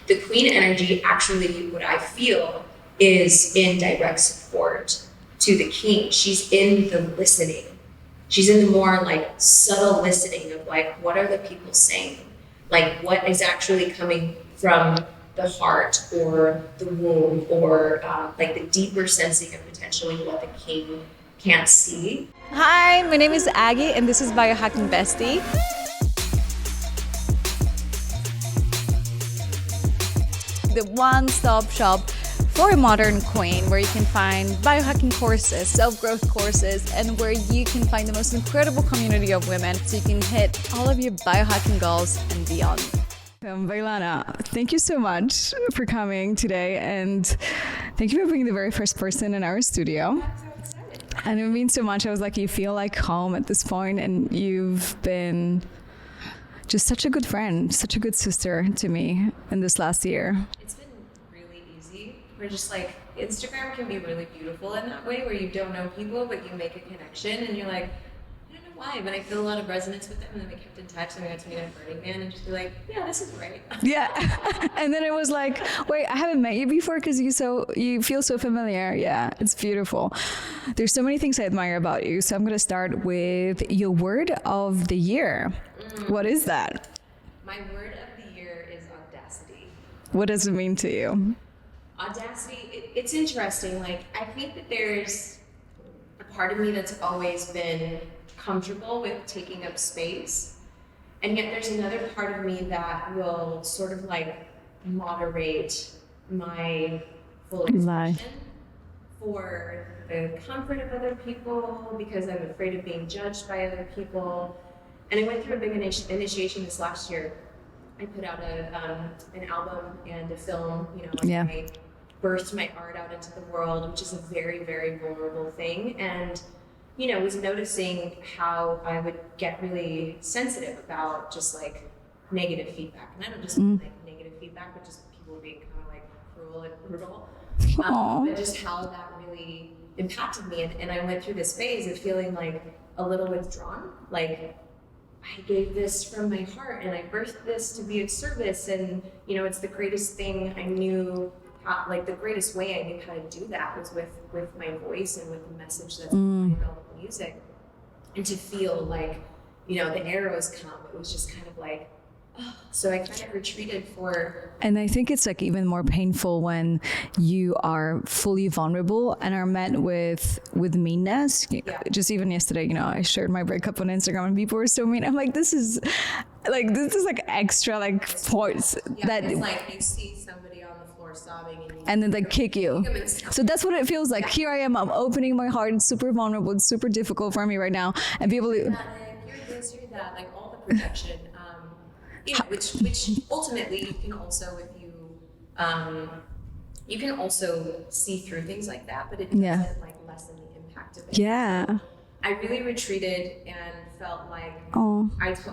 The queen energy, actually, what I feel is in direct support to the king. She's in the listening. She's in the more like subtle listening of like, what are the people saying? Like, what is actually coming from the heart or the womb, or like the deeper sensing of potentially what the king can't see. Hi, my name is Aggie and this is Biohacking Bestie. The one-stop shop for a modern queen, where you can find biohacking courses, self-growth courses, and where you can find the most incredible community of women so you can hit all of your biohacking goals and beyond. Vylana, thank you so much for coming today, and thank you for being the very first person in our studio. And it means so much. I was like, you feel like home at this point, and you've been just such a good friend, such a good sister to me in this last year. It's been really easy. We're just like, Instagram can be really beautiful in that way, where you don't know people, but you make a connection, and you're like, I don't know why, but I feel a lot of resonance with them, and then we kept in touch, and we got to meet at Burning Man, and just be like, yeah, this is right. Yeah. And then it was like, wait, I haven't met you before because you feel so familiar. Yeah, it's beautiful. There's so many things I admire about you. So I'm going to start with your word of the year. What is that? My word of the year is audacity. What does it mean to you? Audacity, it's interesting. Like, I think that there's a part of me that's always been comfortable with taking up space, and yet there's another part of me that will sort of like moderate my full expression for the comfort of other people, because I'm afraid of being judged by other people. And I went through a big initiation this last year. I put out an album and a film, I birthed my art out into the world, which is a very, very vulnerable thing. And was noticing how I would get really sensitive about just like negative feedback. And I don't just mean like negative feedback, but just people being kind of like cruel and brutal. But just how that really impacted me. And I went through this phase of feeling like a little withdrawn. Like, I gave this from my heart, and I birthed this to be of service. And, it's the greatest thing I knew. Like, the greatest way I knew how to do that was with my voice and with the message that's behind all the music. And to feel like, the arrows come, it was just kind of like, oh. So I kind of retreated for... And I think it's like even more painful when you are fully vulnerable and are met with meanness. Yeah. Just even yesterday, I shared my breakup on Instagram and people were so mean. I'm like, this is like extra like points. Yeah, that it's like you see somebody on the floor sobbing and then they kick you. So that's what it feels like. Yeah. Here I am, I'm opening my heart. It's super vulnerable. It's super difficult for me right now. And people... You're this, you're that, like all the projection. Which ultimately you can also, if you can also see through things like that, but it doesn't like lessen the impact of it. Yeah. So I really retreated and felt like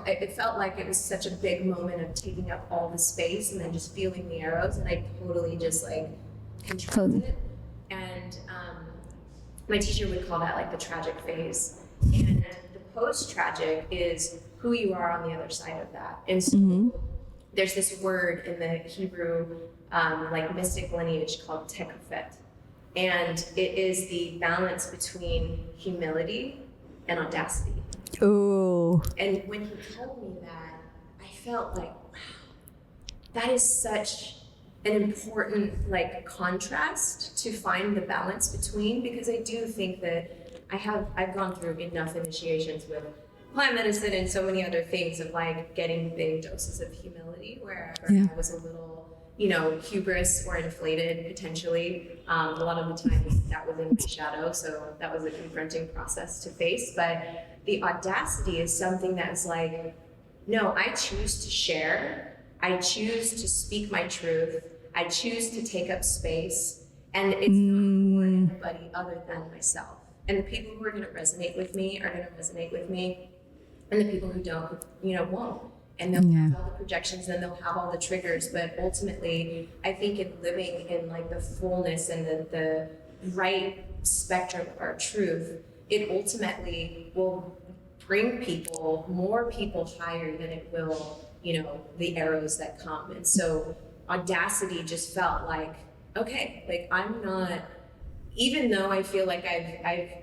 it felt like it was such a big moment of taking up all the space and then just feeling the arrows, and I totally just like contracted it. And my teacher would call that like the tragic phase, and the post-tragic is who you are on the other side of that. And so there's this word in the Hebrew like mystic lineage called tekufet, and it is the balance between humility and audacity. Ooh. And when he told me that, I felt like, wow, that is such an important like contrast to find the balance between, because I do think that I've gone through enough initiations with plant medicine and so many other things of like getting big doses of humility wherever I was a little, hubris or inflated potentially. A lot of the times that was in my shadow, so that was a confronting process to face. But the audacity is something that's like, no, I choose to share. I choose to speak my truth. I choose to take up space, and it's not for anybody other than myself. And the people who are going to resonate with me are going to resonate with me. And the people who don't, won't. And they'll have all the projections and they'll have all the triggers. But ultimately, I think in living in like the fullness and the right spectrum of our truth, it ultimately will bring more people higher than it will, the arrows that come. And so audacity just felt like, okay, like I'm not, even though I feel like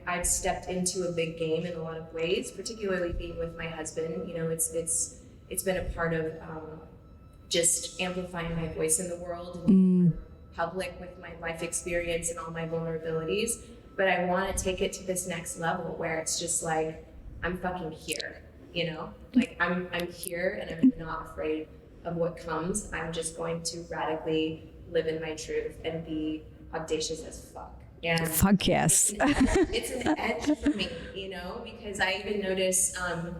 I've stepped into a big game in a lot of ways, particularly being with my husband, you know, it's been a part of just amplifying my voice in the world and public with my life experience and all my vulnerabilities. But I want to take it to this next level where it's just like, I'm fucking here, you know, like I'm here and I'm not afraid of what comes. I'm just going to radically live in my truth and be audacious as fuck. And fuck yes. It's an edge for me, you know, because I even notice I'm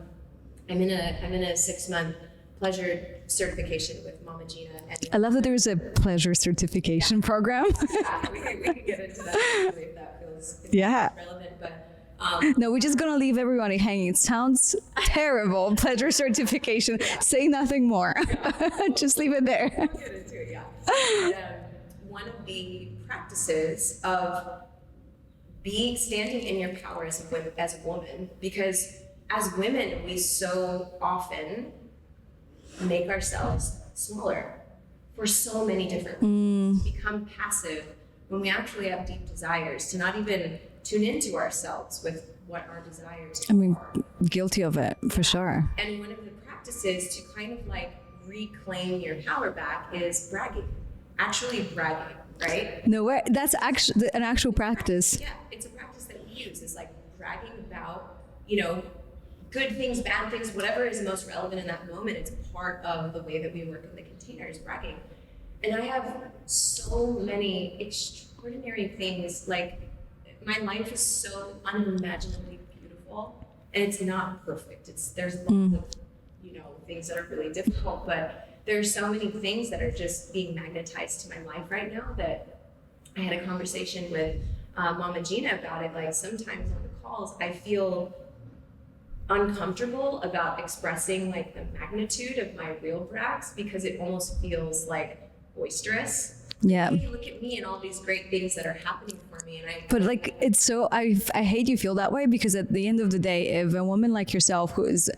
in a 6-month pleasure certification with Mama Gina. And I love that there is a pleasure certification program. Yeah, we can get into that if that feels relevant, but. No, we're just gonna leave everyone hanging. It sounds terrible. Pleasure certification. Say nothing more. Just leave it there. We'll get into it, yeah. And, one of the practices of standing in your power as a woman, because as women, we so often make ourselves smaller for so many different reasons. Become passive when we actually have deep desires, to not even tune into ourselves with what our desires are. Guilty of it, for sure. And one of the practices to kind of like reclaim your power back is bragging. Actually bragging, right? No way. That's actually an actual practice. Yeah, it's a practice that we use. It's like bragging about, you know, good things, bad things, whatever is most relevant in that moment. It's part of the way that we work in the containers, bragging. And I have so many extraordinary things. Like, my life is so unimaginably beautiful, and it's not perfect. There's lots of, you know, things that are really difficult, but there's so many things that are just being magnetized to my life right now that I had a conversation with Mama Gina about it. Like, sometimes on the calls, I feel uncomfortable about expressing like the magnitude of my real brags, because it almost feels like boisterous. Yeah. Hey, look at me and all these great things that are happening for me. But like, it's so, I hate you feel that way, because at the end of the day, if a woman like yourself who is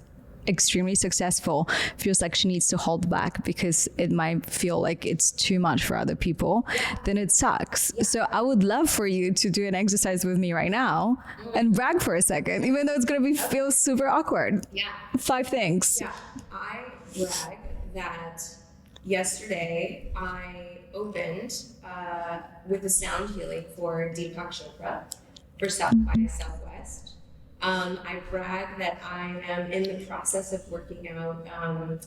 extremely successful feels like she needs to hold back because it might feel like it's too much for other people, then it sucks. Yeah. So I would love for you to do an exercise with me right now and brag for a second, even though it's going to feel super awkward. Yeah. 5 things. Yeah. I brag that yesterday I opened with a sound healing for Deepak Chopra for South by Southwest. I brag that I am in the process of working out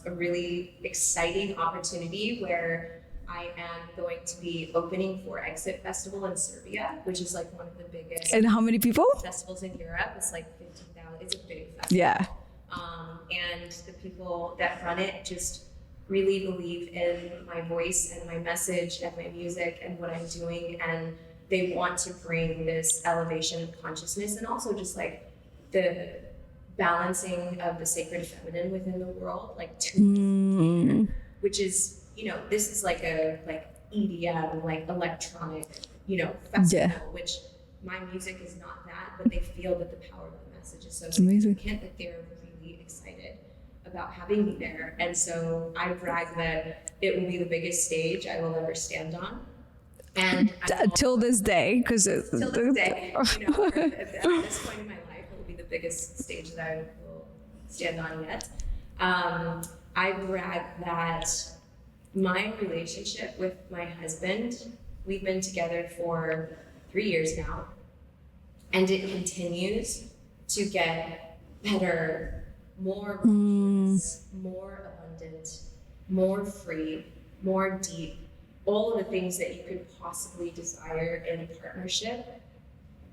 a really exciting opportunity where I am going to be opening for Exit Festival in Serbia, which is like one of the biggest. And how many people? Festivals in Europe. It's like 15,000. It's a big festival. Yeah. And the people that run it just really believe in my voice and my message and my music and what I'm doing, and they want to bring this elevation of consciousness and also just like the balancing of the sacred feminine within the world, like which is, you know, this is like a EDM, like electronic, you know, festival, which my music is not that, but they feel that the power of the message is so significant that they're really excited about having me there. And so I brag that it will be the biggest stage I will ever stand on. And till this day, because till this day, you know, at this point in my life, it will be the biggest stage that I will stand on yet. I brag that my relationship with my husband, we've been together for 3 years now, and it continues to get better, more conscious, more abundant, more free, more deep. All of the things that you could possibly desire in a partnership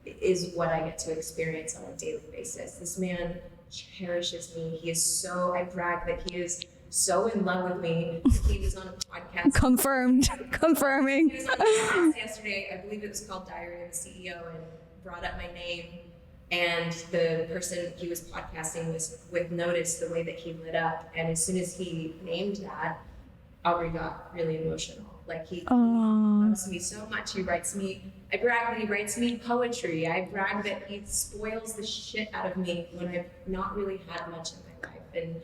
is what I get to experience on a daily basis. This man cherishes me. He is so, I brag that he is so in love with me. He was on a podcast. Confirming. He was on a podcast yesterday, I believe it was called Diary of a CEO, and brought up my name. And the person he was podcasting with noticed the way that he lit up. And as soon as he named that, Aubrey got really emotional. Like, he loves me so much. He writes me, I brag that he writes me poetry. I brag that he spoils the shit out of me when I've not really had much in my life. And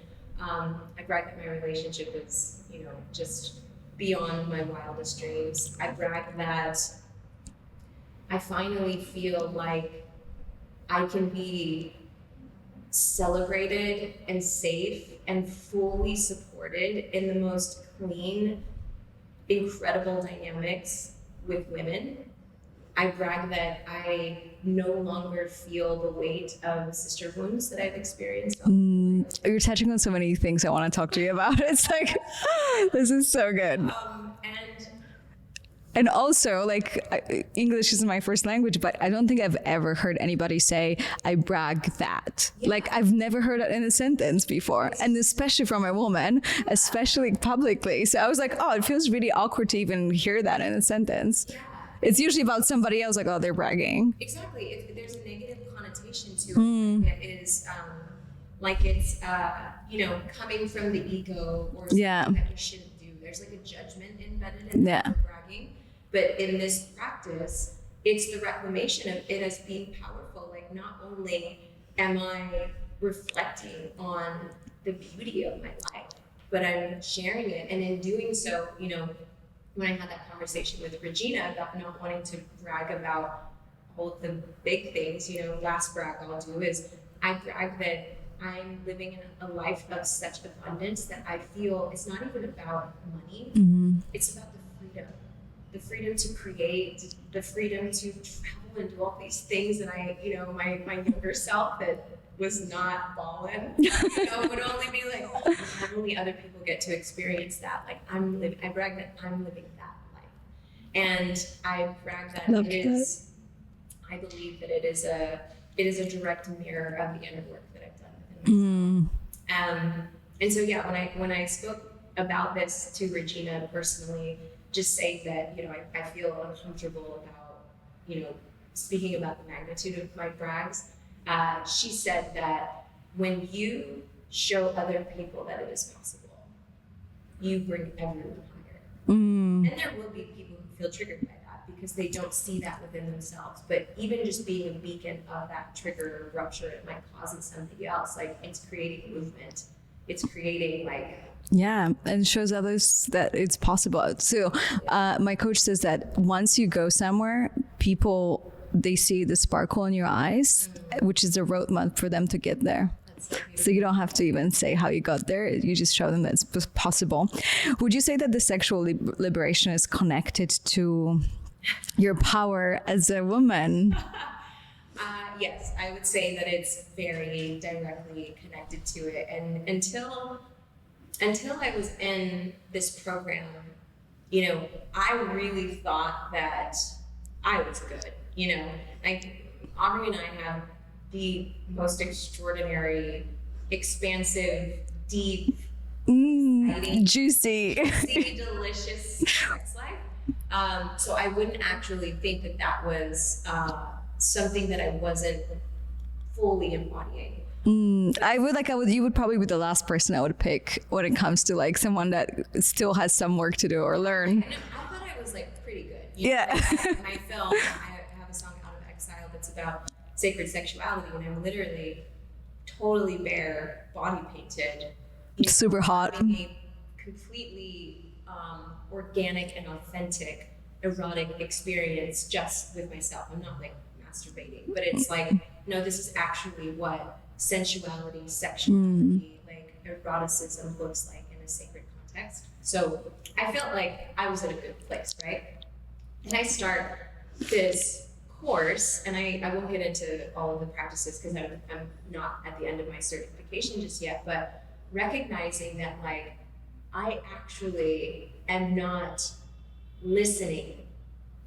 I brag that my relationship is, you know, just beyond my wildest dreams. I brag that I finally feel like I can be celebrated and safe and fully supported in the most clean, incredible dynamics with women. I brag that I no longer feel the weight of sister wounds that I've experienced. You're touching on so many things I want to talk to you about. It's like, this is so good. And also, like, English is my first language, but I don't think I've ever heard anybody say, I brag that. Yeah. Like, I've never heard that in a sentence before. And especially from a woman, especially publicly. So I was like, oh, it feels really awkward to even hear that in a sentence. Yeah. It's usually about somebody else, like, oh, they're bragging. Exactly. There's a negative connotation to it. It is like it's, coming from the ego or something that you shouldn't do. There's like a judgment embedded in that for bragging. But in this practice, it's the reclamation of it as being powerful. Like, not only am I reflecting on the beauty of my life, but I'm sharing it. And in doing so, when I had that conversation with Regina about not wanting to brag about all the big things, last brag I'll do is I brag that I'm living in a life of such abundance that I feel it's not even about money. It's about the freedom to create, the freedom to travel and do all these things. And I, my younger self that was not ballin', would only be like, only other people get to experience that. Like, I brag that I'm living that life. And I brag that I believe that it is a direct mirror of the inner work that I've done within myself. And so, when I spoke about this to Regina personally, just saying that, I feel uncomfortable about, speaking about the magnitude of my brags. She said that when you show other people that it is possible, you bring everyone higher. And there will be people who feel triggered by that because they don't see that within themselves. But even just being a beacon of that trigger or rupture, it might cause in somebody else. Like, it's creating movement. It's creating and shows others that it's possible. So my coach says that once you go somewhere, people, they see the sparkle in your eyes, which is a roadmap for them to get there. So you don't have to even say how you got there. You just show them that it's possible. Would you say that the sexual liberation is connected to your power as a woman? Yes, I would say that it's very directly connected to it. And until I was in this program, I really thought that I was good. Like, Aubrey and I have the most extraordinary, expansive, deep, exciting, juicy, delicious sex life. So I wouldn't actually think that was something that I wasn't fully embodying. You would probably be the last person I would pick when it comes to like someone that still has some work to do or learn. I thought I was like pretty good. My film, I have a song Out of Exile that's about sacred sexuality, and I'm literally totally bare, body painted, super hot, having a completely organic and authentic erotic experience just with myself. I'm not like masturbating, but it's like, no, this is actually what sensuality, sexuality, like eroticism looks like in a sacred context. So I felt like I was at a good place, right? And I start this course, and I won't get into all of the practices because I'm not at the end of my certification just yet, but recognizing that like I actually am not listening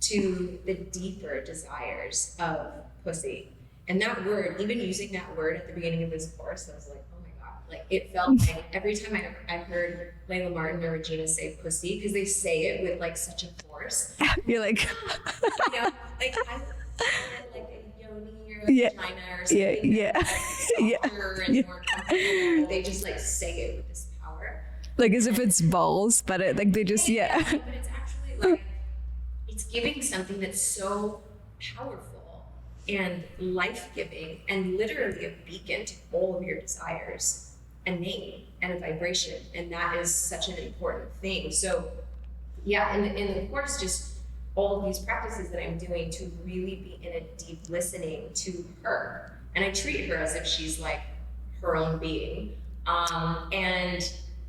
to the deeper desires of pussy. And that word, even using that word at the beginning of this course, I was like, oh my God. Like, it felt like every time I heard Layla Martin or Regina say pussy, because they say it with like such a force. You're like, like I like a yoni or a vagina or something. And more comfortable. They just like say it with this power. Like as if it's balls, but like they just, But it's actually like, it's giving something that's so powerful and life-giving and literally a beacon to all of your desires, a name and a vibration. And that is such an important thing. So yeah, in the course, just all of these practices that I'm doing to really be in a deep listening to her. And I treat her as if she's like her own being. And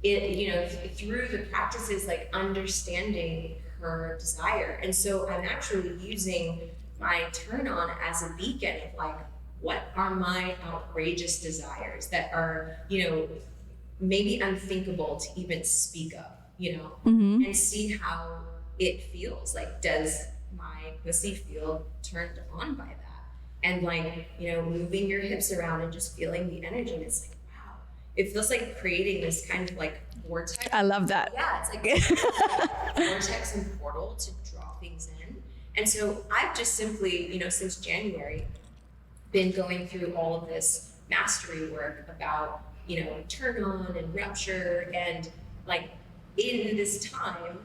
it, you know, through the practices, like understanding her desire. And so I'm actually using my turn on as a beacon of like, what are my outrageous desires that are, you know, maybe unthinkable to even speak of, you know, and see how it feels. Like, does my pussy feel turned on by that? And like, you know, moving your hips around and just feeling the energy. And it's like, wow, it feels like creating this kind of like vortex. I love that. Yeah, it's like vortex and portal to draw things in. And so I've just simply, you know, since January, been going through all of this mastery work about, you know, turn on and rupture. And like in this time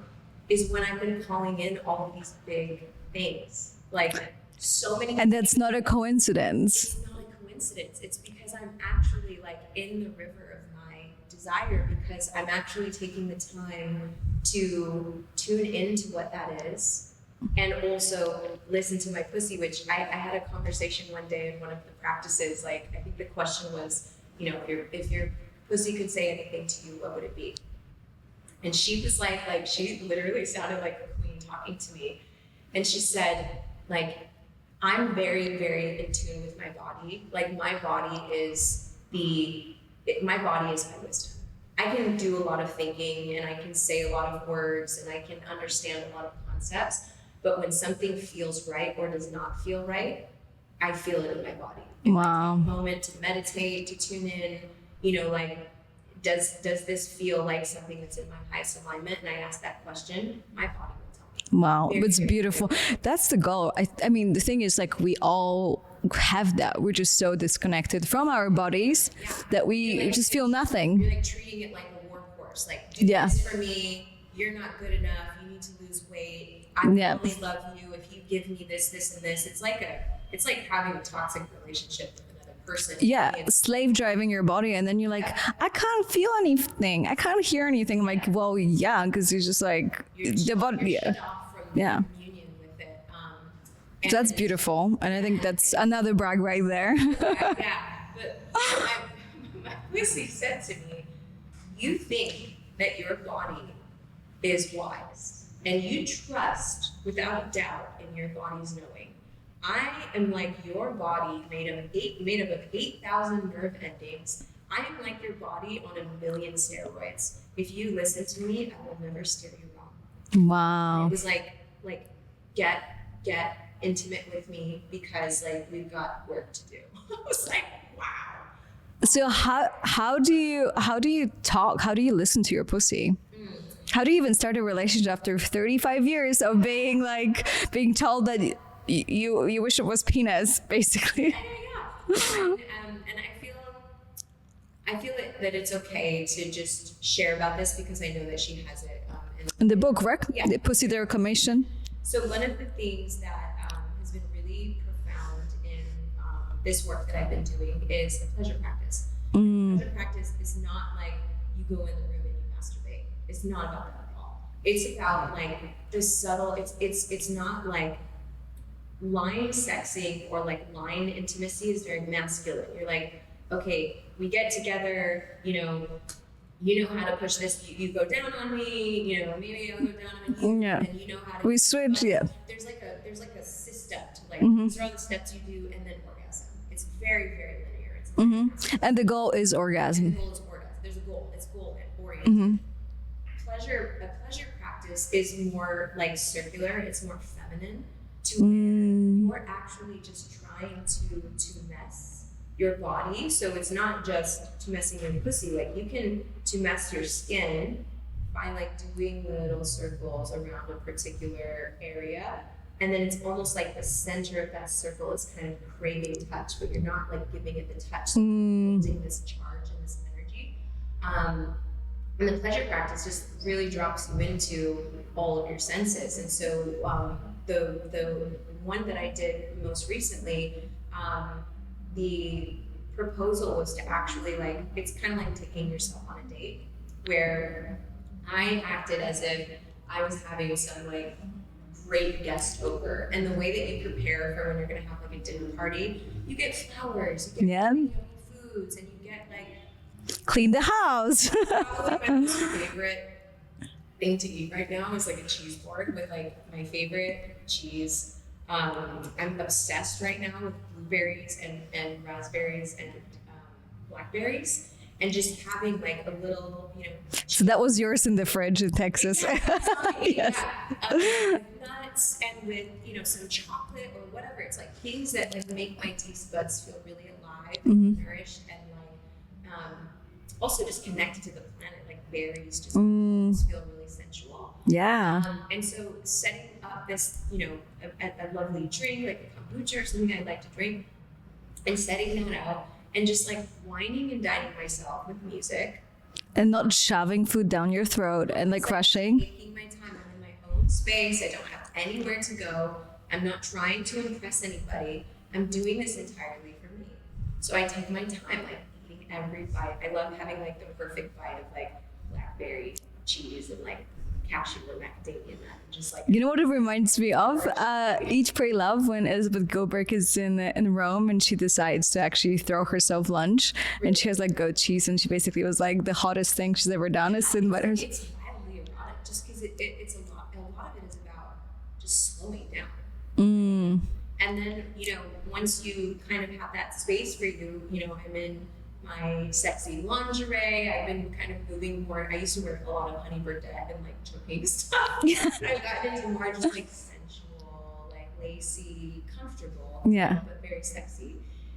is when I've been calling in all of these big things. Like so many. And that's not a coincidence. It's not a coincidence. It's because I'm actually like in the river of my desire, because I'm actually taking the time to tune into what that is. And also listen to my pussy, which I had a conversation one day in one of the practices. Like, I think the question was, you know, if your pussy could say anything to you, what would it be? And she was like she literally sounded like a queen talking to me. And she said, like, I'm very, very in tune with my body. Like, my body is my wisdom. I can do a lot of thinking and I can say a lot of words and I can understand a lot of concepts. But when something feels right or does not feel right, I feel it in my body. Wow. Moment to meditate, to tune in, you know, like, does this feel like something that's in my highest alignment? And I ask that question, my body will tell me. Wow, Very, it's very beautiful. That's the goal. I mean, the thing is, like, we all have that. We're just so disconnected from our bodies that we just feel nothing. You're like treating it like a war course. Like, do this for me. You're not good enough. You need to lose weight. I will only love you if you give me this, this, and this. It's like having a toxic relationship with another person. Yeah, slave driving your body, and then you're like, I can't feel anything. I can't hear anything. I'm like, well, yeah, because you're just like the body. Shut off from communion with it. So that's beautiful, and I think that's another brag right there. But my pussy said to me, "You think that your body is wise. And you trust, without a doubt, in your body's knowing. I am like your body made up of 8,000 nerve endings. I am like your body on 1,000,000 steroids. If you listen to me, I will never steer you wrong." Wow. It was like get intimate with me, because like we've got work to do. I was like, wow. So how do you talk? How do you listen to your pussy? How do you even start a relationship after 35 years of being told that you wish it was penis, basically? Yeah. And I feel that it's okay to just share about this, because I know that she has it in the book, right? Yeah. The Pussy the Reclamation. So one of the things that has been really profound in this work that I've been doing is the pleasure practice. Pleasure practice is not like you go in the room and you masturbate. It's not about that at all. It's about like the subtle. It's not like line sexing or like line intimacy is very masculine. You're like, okay, we get together, you know how to push this. You go down on me, you know, maybe I'll go down on you, and you know how to. We switch, There's like a system to like these are all the steps you do, and then orgasm. It's very, very linear. It's and the goal is orgasm. The goal is orgasm. There's a goal. It's goal oriented. A pleasure practice is more like circular. It's more feminine. To where you're actually just trying to mess your body. So it's not just to messing your pussy. Like, you can to mess your skin by like doing little circles around a particular area, and then it's almost like the center of that circle is kind of craving touch, but you're not like giving it the touch, so building this charge and this energy. And the pleasure practice just really drops you into all of your senses. And so the one that I did most recently, the proposal was to actually like, it's kind of like taking yourself on a date, where I acted as if I was having some like great guest over, and the way that you prepare for when you're gonna have like a dinner party, you get flowers, you get really yummy foods, and you get like clean the house. probably my most favorite thing to eat right now is like a cheese board with like my favorite cheese. I'm obsessed right now with blueberries and raspberries and blackberries, and just having like a little, So that was yours in the fridge in Texas. yes. With nuts and with some chocolate or whatever. It's like things that like make my taste buds feel really alive and nourished, and like also just connected to the planet. Like berries just feel really sensual. Yeah. And so setting up this a lovely drink like a kombucha or something I like to drink, and setting that out and just like wining and dining myself with music. And not shoving food down your throat and like rushing. Taking my time. I'm in my own space. I don't have anywhere to go. I'm not trying to impress anybody. I'm doing this entirely for me. So I take my time, like eating every bite. I love having like the perfect bite of like blackberry cheese and like cashew or macadamia nut. Just like, you know what it reminds me of? Eat, Pray, Love, when Elizabeth Goldberg is in Rome and she decides to actually throw herself lunch, and she has like goat cheese, and she basically was like the hottest thing she's ever done is to invite her. It's wildly erotic just because it's a lot of it is about just slowing down. And then, once you kind of have that space for you, I'm in my sexy lingerie. I've been kind of moving more. I used to wear a lot of honey birdette and like choking stuff. I've gotten into more just like sensual, like lacy, comfortable, but very sexy.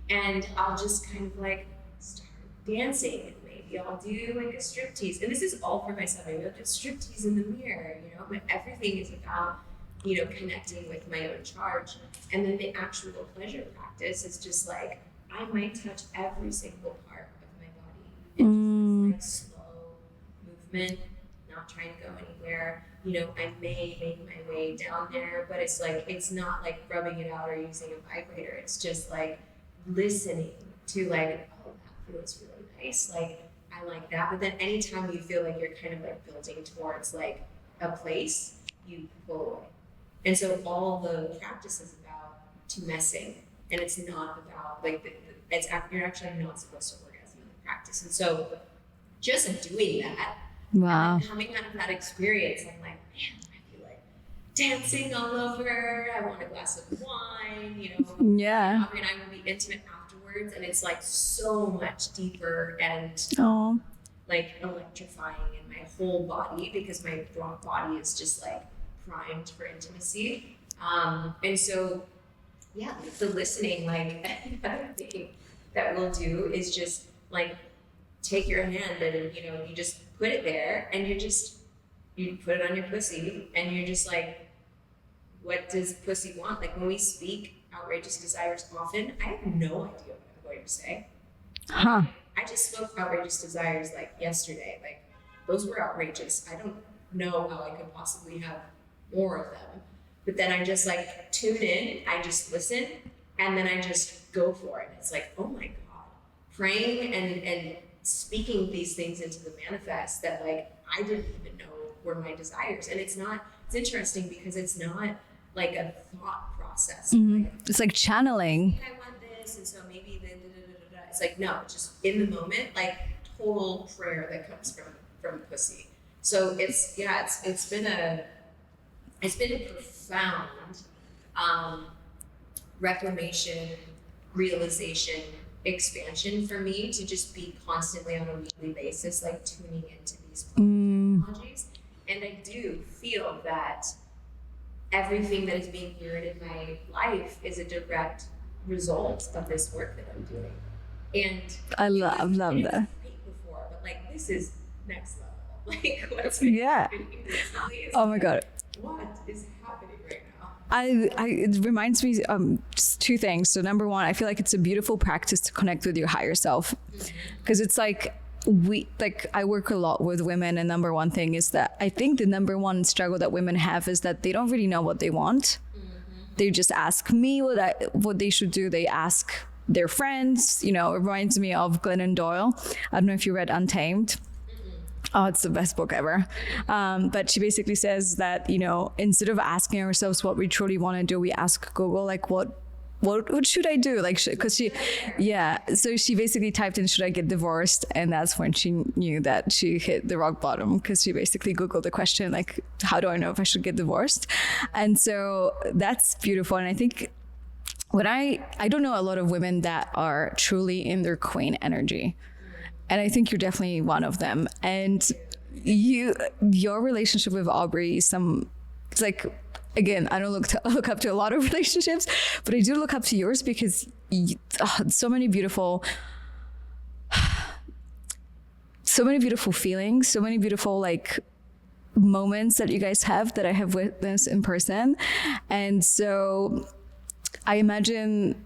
And I'll just kind of like start dancing, and maybe I'll do like a striptease. And this is all for myself. Maybe I'll do striptease in the mirror, but everything is about, connecting with my own charge. And then the actual pleasure practice is just like, I might touch every single part of my body in just like slow movement, not trying to go anywhere. I may make my way down there, but it's like, it's not like rubbing it out or using a vibrator. It's just like listening to like, oh, that feels really nice. Like, I like that. But then anytime you feel like you're kind of like building towards like a place, you pull away. And so all the practice is about messing. And it's not about like you're actually not supposed to orgasm in the practice. And so just doing that, wow, and then coming out of that experience, I'm like, man, I feel like dancing all over. I want a glass of wine, Yeah. I will be intimate afterwards, and it's like so much deeper and like electrifying in my whole body, because my body is just like primed for intimacy. And so yeah, the listening, like another thing that we'll do is just like take your hand and you just put it there, and you put it on your pussy, and you're just like, what does pussy want? Like when we speak outrageous desires often, I have no idea what I'm going to say. Huh. I just spoke outrageous desires like yesterday. Like those were outrageous. I don't know how I could possibly have more of them. But then I just like tune in, I just listen, and then I just go for it. It's like, oh my God, praying and speaking these things into the manifest that like I didn't even know were my desires. And it's interesting because it's not like a thought process. Like, it's like channeling. I want this, and so maybe the It's like, no, just in the moment, like total prayer that comes from pussy. So it's been a profound reclamation, realization, expansion for me to just be constantly on a weekly basis, like tuning into these technologies. And I do feel that everything that is being mirrored in my life is a direct result of this work that I'm doing. And I love that. Before, but like this is next level. Like what's happening recently? Oh my God. What is happening right now? It reminds me just two things. So number one, I feel like it's a beautiful practice to connect with your higher self, because it's like I work a lot with women, and number one thing is that I think the number one struggle that women have is that they don't really know what they want. They just ask me what they should do. They ask their friends. It reminds me of Glennon Doyle. I don't know if you read Untamed. Oh, it's the best book ever. But she basically says that, you know, instead of asking ourselves what we truly want to do, we ask Google, like, what should I do? Like, because so she basically typed in, should I get divorced? And that's when she knew that she hit the rock bottom, because she basically Googled the question, like, how do I know if I should get divorced? And so that's beautiful. And I think when I don't know a lot of women that are truly in their queen energy. And I think you're definitely one of them. And your relationship with Aubrey it's like, again, I don't look up to a lot of relationships, but I do look up to yours, because so many beautiful feelings, so many beautiful like moments that you guys have that I have witnessed in person. And so I imagine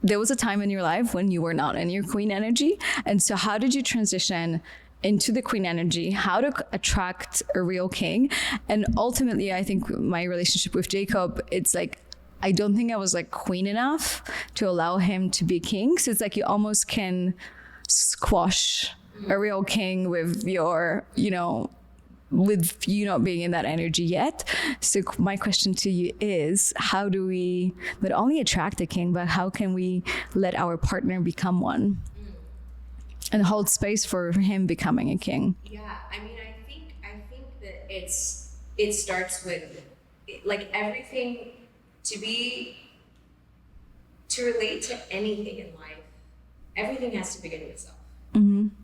there was a time in your life when you were not in your queen energy. And so how did you transition into the queen energy, how to attract a real king? And ultimately, I think my relationship with Jacob, it's like, I don't think I was like queen enough to allow him to be king. So it's like you almost can squash a real king with with you not being in that energy yet. So my question to you is, how do we not only attract a king, but how can we let our partner become one? And hold space for him becoming a king. Yeah, I mean, I think that it starts with like everything to relate to anything in life. Everything has to begin with self,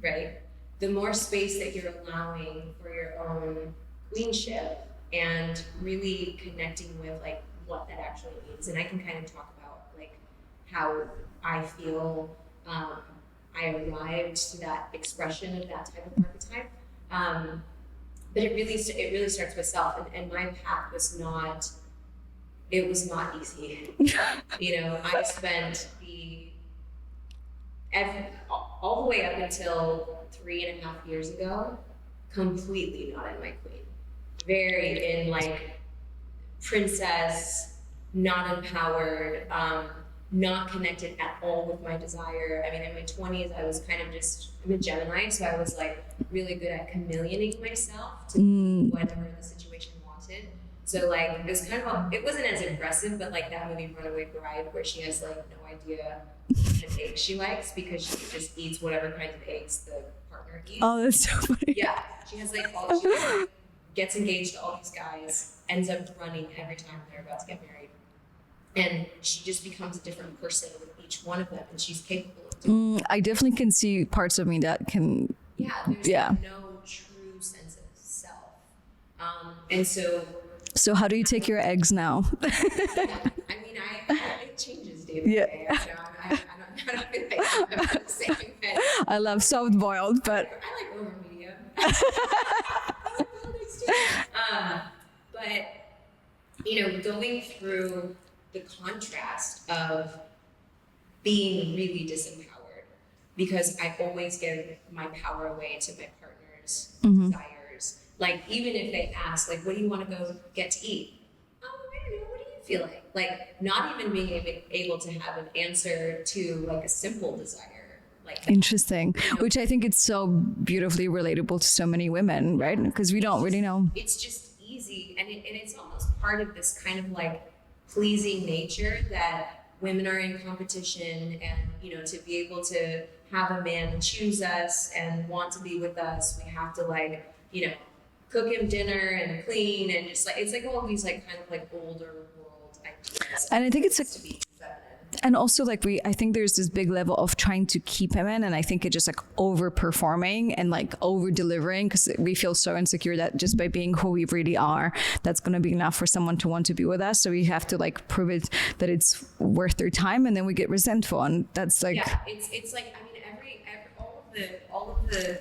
right? The more space that you're allowing for your own queenship and really connecting with like what that actually means. And I can kind of talk about like how I feel. I arrived to that expression of that type of archetype. But it really starts with self. And my path was not easy. You know, I spent all the way up until 3.5 years ago, completely not in my queen. Very in like princess, not empowered, not connected at all with my desire. I mean, in my 20s, I was kind of I'm a Gemini, so I was like really good at chameleoning myself to whatever the situation wanted. So like, it was kind of, it wasn't as aggressive, but like that movie Runaway Bride, where she has like no idea what kind of eggs she likes, because she just eats whatever kinds of eggs the partner eats. Oh, that's so funny. Yeah, she has like gets engaged to all these guys, ends up running every time they're about to get married. And she just becomes a different person with each one of them, and she's capable of doing I definitely can see parts of me that can. There's no true sense of self. And so. So how do you take your eggs now? I mean, it changes day by day. I don't feel like I'm the same thing. I love soft boiled, but. I like over medium. But, you know, going through the contrast of being really disempowered, because I always give my power away to my partner's desires. Like, even if they ask, like, what do you want to go get to eat? Oh, I don't know, what do you feel like? Like, not even being able to have an answer to like a simple desire. Like, interesting. You know, which I think it's so beautifully relatable to so many women, right? Because we don't really know. It's just easy, and it's almost part of this kind of like pleasing nature that women are in competition, and you know, to be able to have a man choose us and want to be with us, we have to like, you know, cook him dinner and clean, and just like, it's like all these like kind of like older world ideas. And I think it's like, to be feminine. And also like I think there's this big level of trying to keep him in, and I think it just like overperforming and like over delivering, because we feel so insecure that just by being who we really are, that's going to be enough for someone to want to be with us. So we have to like prove it that it's worth their time, and then we get resentful, and that's like, yeah, it's like, I mean, all of the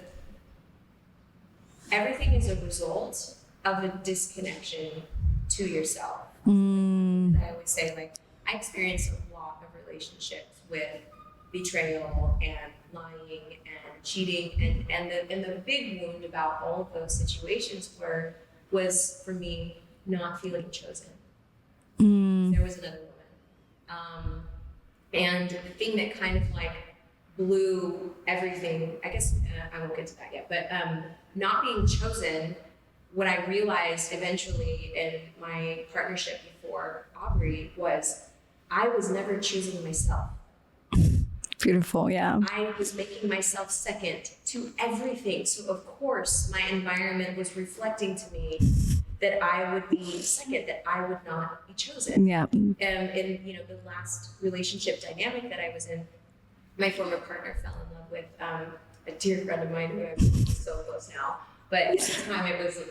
everything is a result of a disconnection to yourself. I always say, like, I experienced a lot of relationships with betrayal and lying and cheating, and the big wound about all of those situations was for me not feeling chosen. There was another woman, and the thing that kind of like blew everything. I guess I won't get to that yet, but not being chosen, what I realized eventually in my partnership before Aubrey was I was never choosing myself. Beautiful, yeah. I was making myself second to everything. So of course my environment was reflecting to me that I would be second, that I would not be chosen. Yeah. In the last relationship dynamic that I was in, my former partner fell in love with a dear friend of mine who I'm so close now. But at the time it was,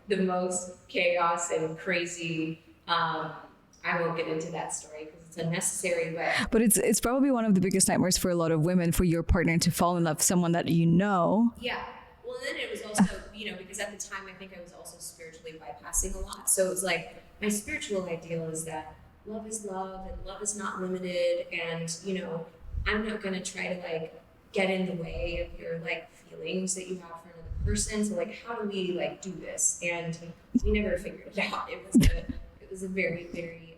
the most chaos and crazy. I won't get into that story because it's unnecessary, but it's probably one of the biggest nightmares for a lot of women, for your partner to fall in love with someone that you know. Yeah. Well, and then it was also, because at the time I think I was also spiritually bypassing a lot. So it was like my spiritual ideal is that love is love and love is not limited. And, I'm not going to try to get in the way of your feelings that you have for another person. So how do we do this? And we never figured it out. It was a very, very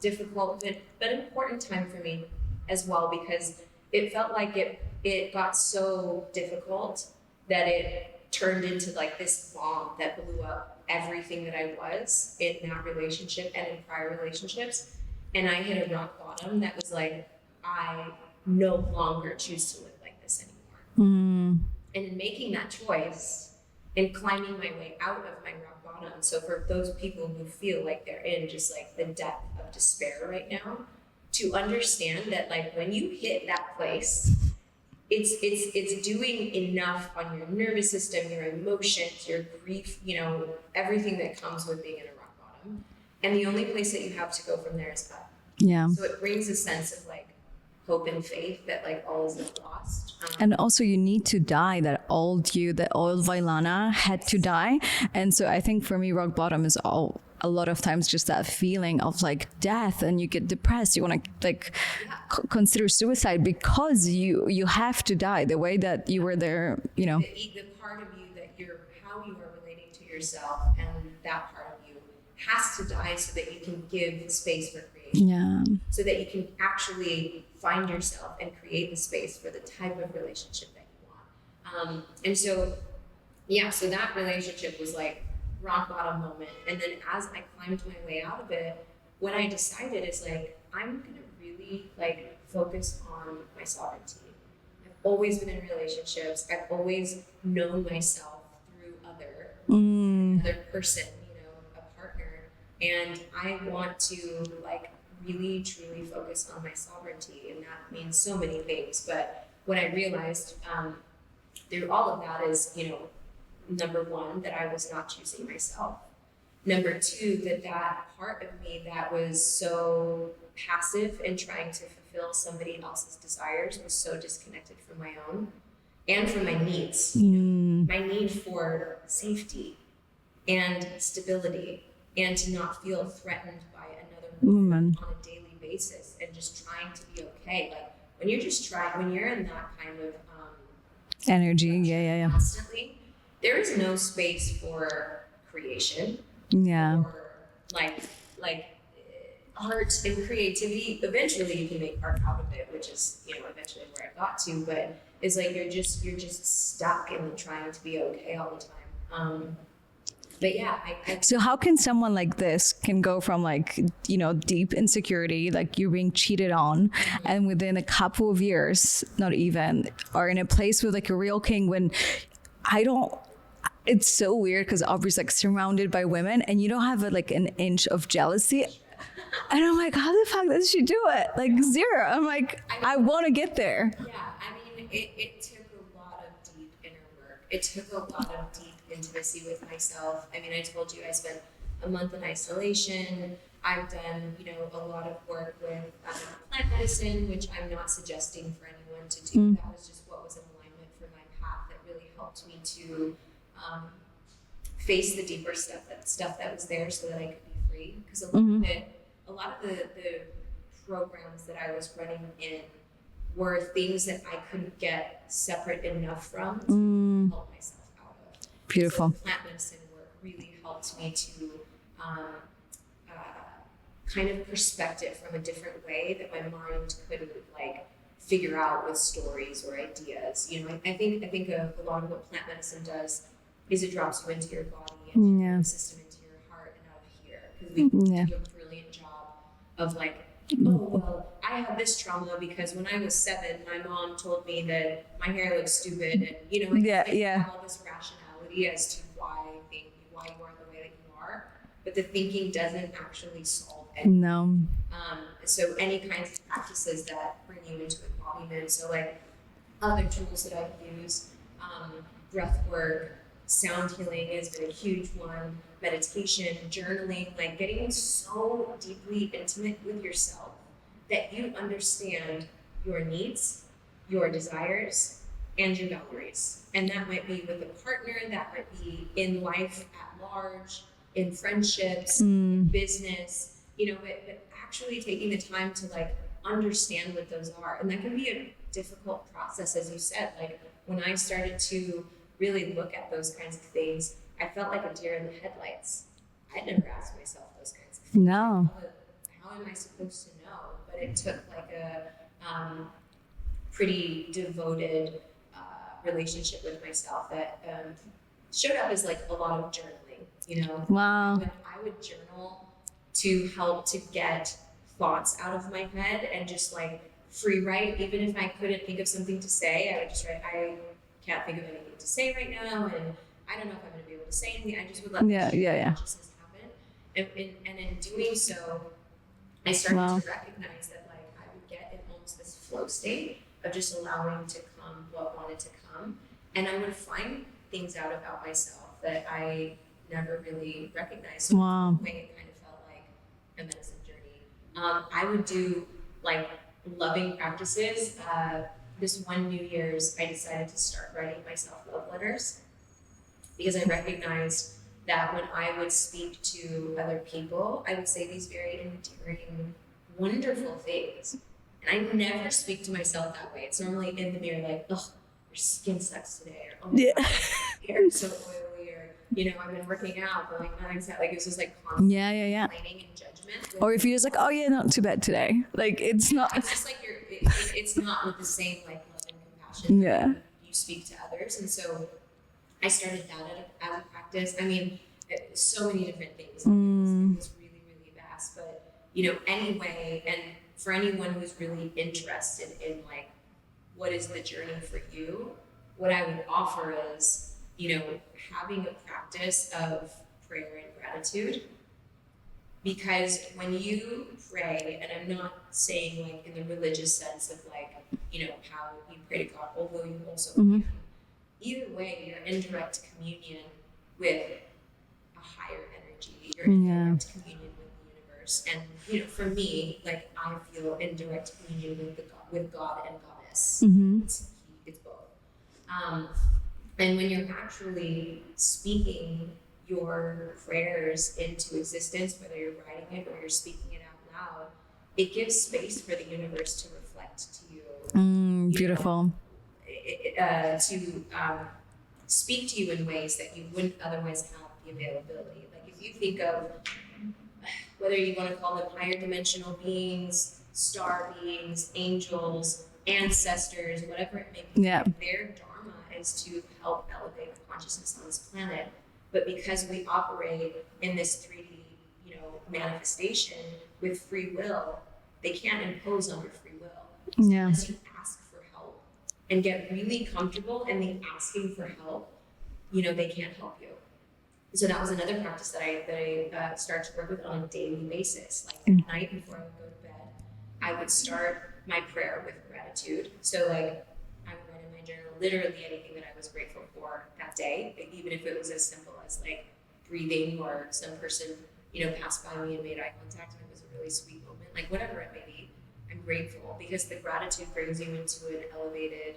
difficult but important time for me as well, because it felt like it got so difficult that it turned into this bomb that blew up everything that I was in that relationship and in prior relationships. And I hit a rock bottom that was I no longer choose to live like this anymore. And in making that choice and climbing my way out of my rock bottom, so for those people who feel like they're in just the depth of despair right now, to understand that when you hit that place, it's doing enough on your nervous system, your emotions, your grief, everything that comes with being in a rock bottom. And the only place that you have to go from there is up. Yeah. So it brings a sense of hope and faith that all is not lost. And also you need to die, that old Vylana had to die. And so I think for me, rock bottom is a lot of times just that feeling of death, and you get depressed. You want to consider suicide because you have to die the way that you were there, The part of you that how you are relating to yourself, and that part of you has to die so that you can give space for creation. Yeah. So that you can actually find yourself and create the space for the type of relationship that you want. And so that relationship was rock bottom moment. And then as I climbed my way out of it, what I decided is I'm going to really focus on my sovereignty. I've always been in relationships. I've always known myself through another person, a partner. And I want to really truly focus on my sovereignty. And that means so many things. But what I realized through all of that is, number one, that I was not choosing myself. Number two, that part of me that was so passive and trying to fulfill somebody else's desires was so disconnected from my own and from my needs. My need for safety and stability, and to not feel threatened by another woman on a daily basis, and just trying to be okay. When you're in that kind of energy, constantly, there is no space for creation. Yeah. Or art and creativity. Eventually you can make art out of it, which is, eventually where I got to, but it's you're just stuck in trying to be okay all the time. But yeah, so how can someone like this can go from deep insecurity, you're being cheated on, and within a couple of years, not even, are in a place with a real king when it's so weird because Aubrey's surrounded by women and you don't have an inch of jealousy. And I'm how the fuck does she do it? Zero. I'm I want to get there. Yeah, it took a lot of deep inner work. It took a lot of deep intimacy with myself. I told you I spent a month in isolation. I've done, a lot of work with plant medicine, which I'm not suggesting for anyone to do. That was just what was in alignment for my path that really helped me to face the deeper stuff that was there, so that I could be free. Because a lot of the programs that I was running in were things that I couldn't get separate enough from to help myself out of. Beautiful. So plant medicine work really helped me to kind of perspective from a different way that my mind couldn't figure out with stories or ideas. You know, I think a lot of what plant medicine does is it drops you into your body and your nervous system, into your heart and out of here. Because we do a brilliant job of like, oh, well, I had this trauma because when I was 7, my mom told me that my hair looks stupid, and you know, you have all this rationality as to why you are the way that you are, but the thinking doesn't actually solve anything. No. So any kinds of practices that bring you into embodiment. So like other tools that I've used, breath work, sound healing has been a huge one, meditation, journaling, like getting so deeply intimate with yourself that you understand your needs, your desires, and your boundaries. And that might be with a partner, that might be in life at large, in friendships, in business, you know, but actually taking the time to like understand what those are. And that can be a difficult process, as you said. Like when I started to really look at those kinds of things, I felt like a deer in the headlights. I'd never asked myself those kinds of things. No. How am I supposed to know? But it took like a pretty devoted relationship with myself that showed up as like a lot of journaling, you know? Wow. I would journal to help to get thoughts out of my head and just like free write. Even if I couldn't think of something to say, I would just write, I can't think of anything to say right now, and I don't know if I'm going to be able to say anything. I just would let consciousness happen. And in doing so, I started to recognize that like I would get in almost this flow state of just allowing to come what wanted to come, and I would find things out about myself that I never really recognized. So in a way, it kind of felt like a medicine journey. I would do like loving practices. This one New Year's, I decided to start writing myself love letters because I recognized that when I would speak to other people, I would say these very endearing, wonderful things. And I never speak to myself that way. It's normally in the mirror like, oh, your skin sucks today, or oh my God, your hair is so oily, or you know, I've been working out, going on, like it's just like constant complaining and judgment. Or if you're just like, oh yeah, not too bad today. Like it's not. It's just like it's not with the same like love and compassion that you speak to others. And so I started that as a practice. I mean, so many different things. It was really, really vast. But you know, anyway, and for anyone who's really interested in like what is the journey for you, what I would offer is, you know, having a practice of prayer and gratitude. Because when you pray, and I'm not saying like in the religious sense of like, you know, how you pray to God, although you also can, either way, you're in direct communion with a higher energy. You're in direct communion with the universe. And, you know, for me, like I feel in direct communion with God and Goddess. It's both. And when you're actually speaking your prayers into existence, whether you're writing it or you're speaking it out loud, it gives space for the universe to reflect to you. Beautiful. To speak to you in ways that you wouldn't otherwise have the availability. Like if you think of whether you want to call them higher dimensional beings, star beings, angels, ancestors, whatever it may be, their dharma is to help elevate the consciousness on this planet. But because we operate in this 3D, you know, manifestation with free will, they can't impose on your free will. So unless you ask for help and get really comfortable in the asking for help, you know, they can't help you. So that was another practice that I started to work with on a daily basis. Like at night before I would go to bed, I would start my prayer with gratitude. So like I would write in my journal literally anything that I was grateful for that day, even if it was as simple as like breathing, or some person, you know, passed by me and made eye contact and it was a really sweet moment, like whatever it may be, I'm grateful, because the gratitude brings you into an elevated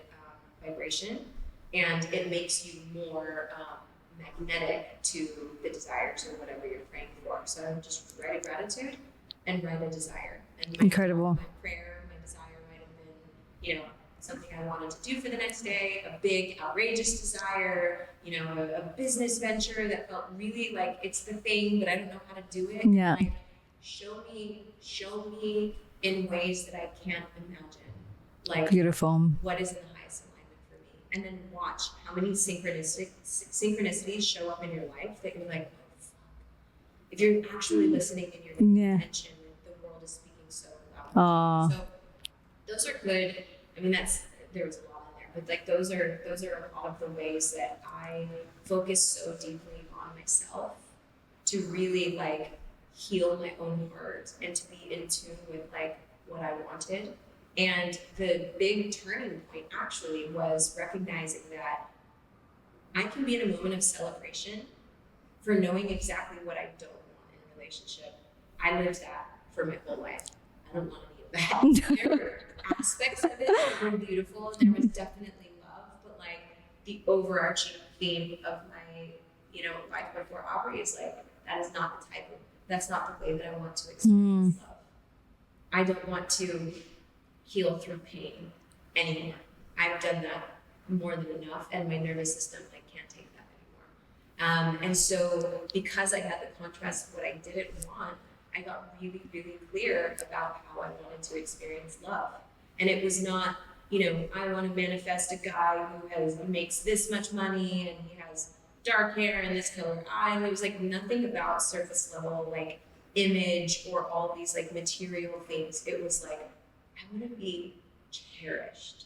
vibration, and it makes you more magnetic to the desires or whatever you're praying for. So I would just write a gratitude and write a desire. And Incredible. My prayer, my desire might have been, you know, something I wanted to do for the next day, a big, outrageous desire, you know, a business venture that felt really like it's the thing, but I don't know how to do it. Yeah. Like, show me in ways that I can't imagine. Like, beautiful. what is in the highest alignment for me? And then watch how many synchronicities show up in your life that you're like, oh, fuck. If you're actually listening and you're paying attention, the world is speaking so loud. So those are good. I mean, there was a lot in there, but like those are a lot of the ways that I focus so deeply on myself to really like heal my own heart and to be in tune with like what I wanted. And the big turning point actually was recognizing that I can be in a moment of celebration for knowing exactly what I don't want in a relationship. I lived that for my whole life. I don't want any of that. There were aspects of it that were beautiful, and there was definitely love, but like the overarching theme of my, life before Aubrey is like, that's not the way that I want to experience love. I don't want to heal through pain anymore. I've done that more than enough, and my nervous system can't take that anymore. And so because I had the contrast of what I didn't want, I got really, really clear about how I wanted to experience love. And it was not, I want to manifest a guy who makes this much money and he has dark hair and this color eye. There was like nothing about surface level like image or all these like material things. It was like, I want to be cherished.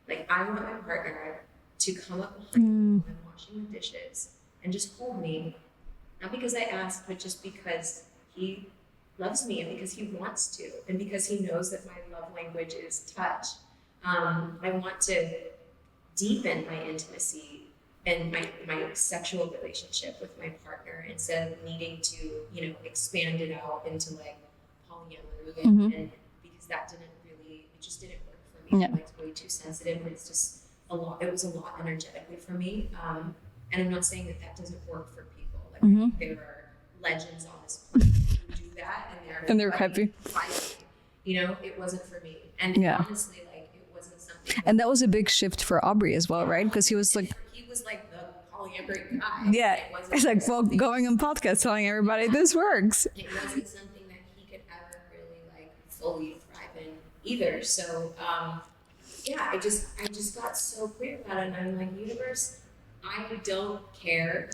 Like I want my partner to come up behind me when I'm washing the dishes and just hold me, not because I asked, but just because he loves me and because he wants to, and because he knows that my love language is touch. I want to deepen my intimacy and my sexual relationship with my partner instead of needing to, expand it out into like polyamory and because that just didn't work for me. Yeah. It's way too sensitive and it's just it was a lot energetically for me. And I'm not saying that doesn't work for people. Like I think there are legends on this planet who do that and they're happy. It wasn't for me. And honestly, like it wasn't something. And that was a big shift for Aubrey as well, right? Because he was like the polyamory guy. Yeah. It's like, well, going on podcast telling everybody this works. It wasn't something that he could ever really like fully thrive in either. So I just got so clear about it, and I'm like, universe, I don't care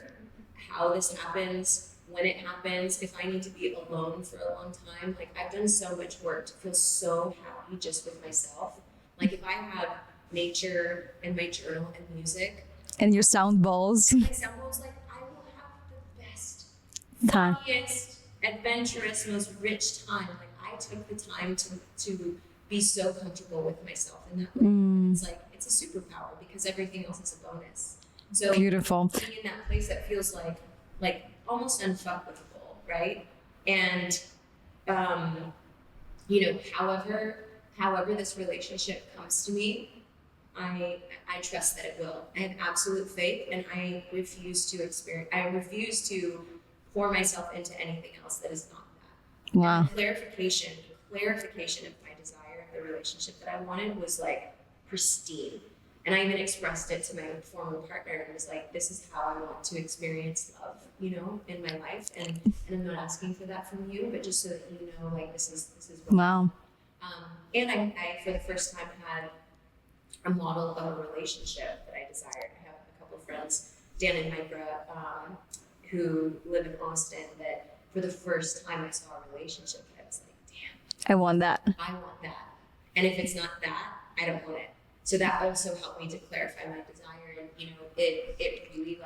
how this happens, when it happens, if I need to be alone for a long time. Like I've done so much work to feel so happy just with myself. Like if I have nature and my journal and music and your sound bowls, like I will have the best time, funniest, adventurous, most rich time. Like I took the time to be so comfortable with myself in that way. It's like it's a superpower because everything else is a bonus. So beautiful. Being in that place that feels like almost unfuckable, right? And however this relationship comes to me, I trust that it will. I have absolute faith, and I refuse to pour myself into anything else that is not that. Wow. And clarification of my desire of the relationship that I wanted was like pristine. And I even expressed it to my former partner and was like, this is how I want to experience love, in my life. And I'm not asking for that from you, but just so that you know, like, this is what wow. And I, for the first time, had a model of a relationship that I desired. I have a couple of friends, Dan and Micah, who live in Austin, that for the first time I saw a relationship that I was like, damn. I want that. I want that. And if it's not that, I don't want it. So that also helped me to clarify my desire. And, it really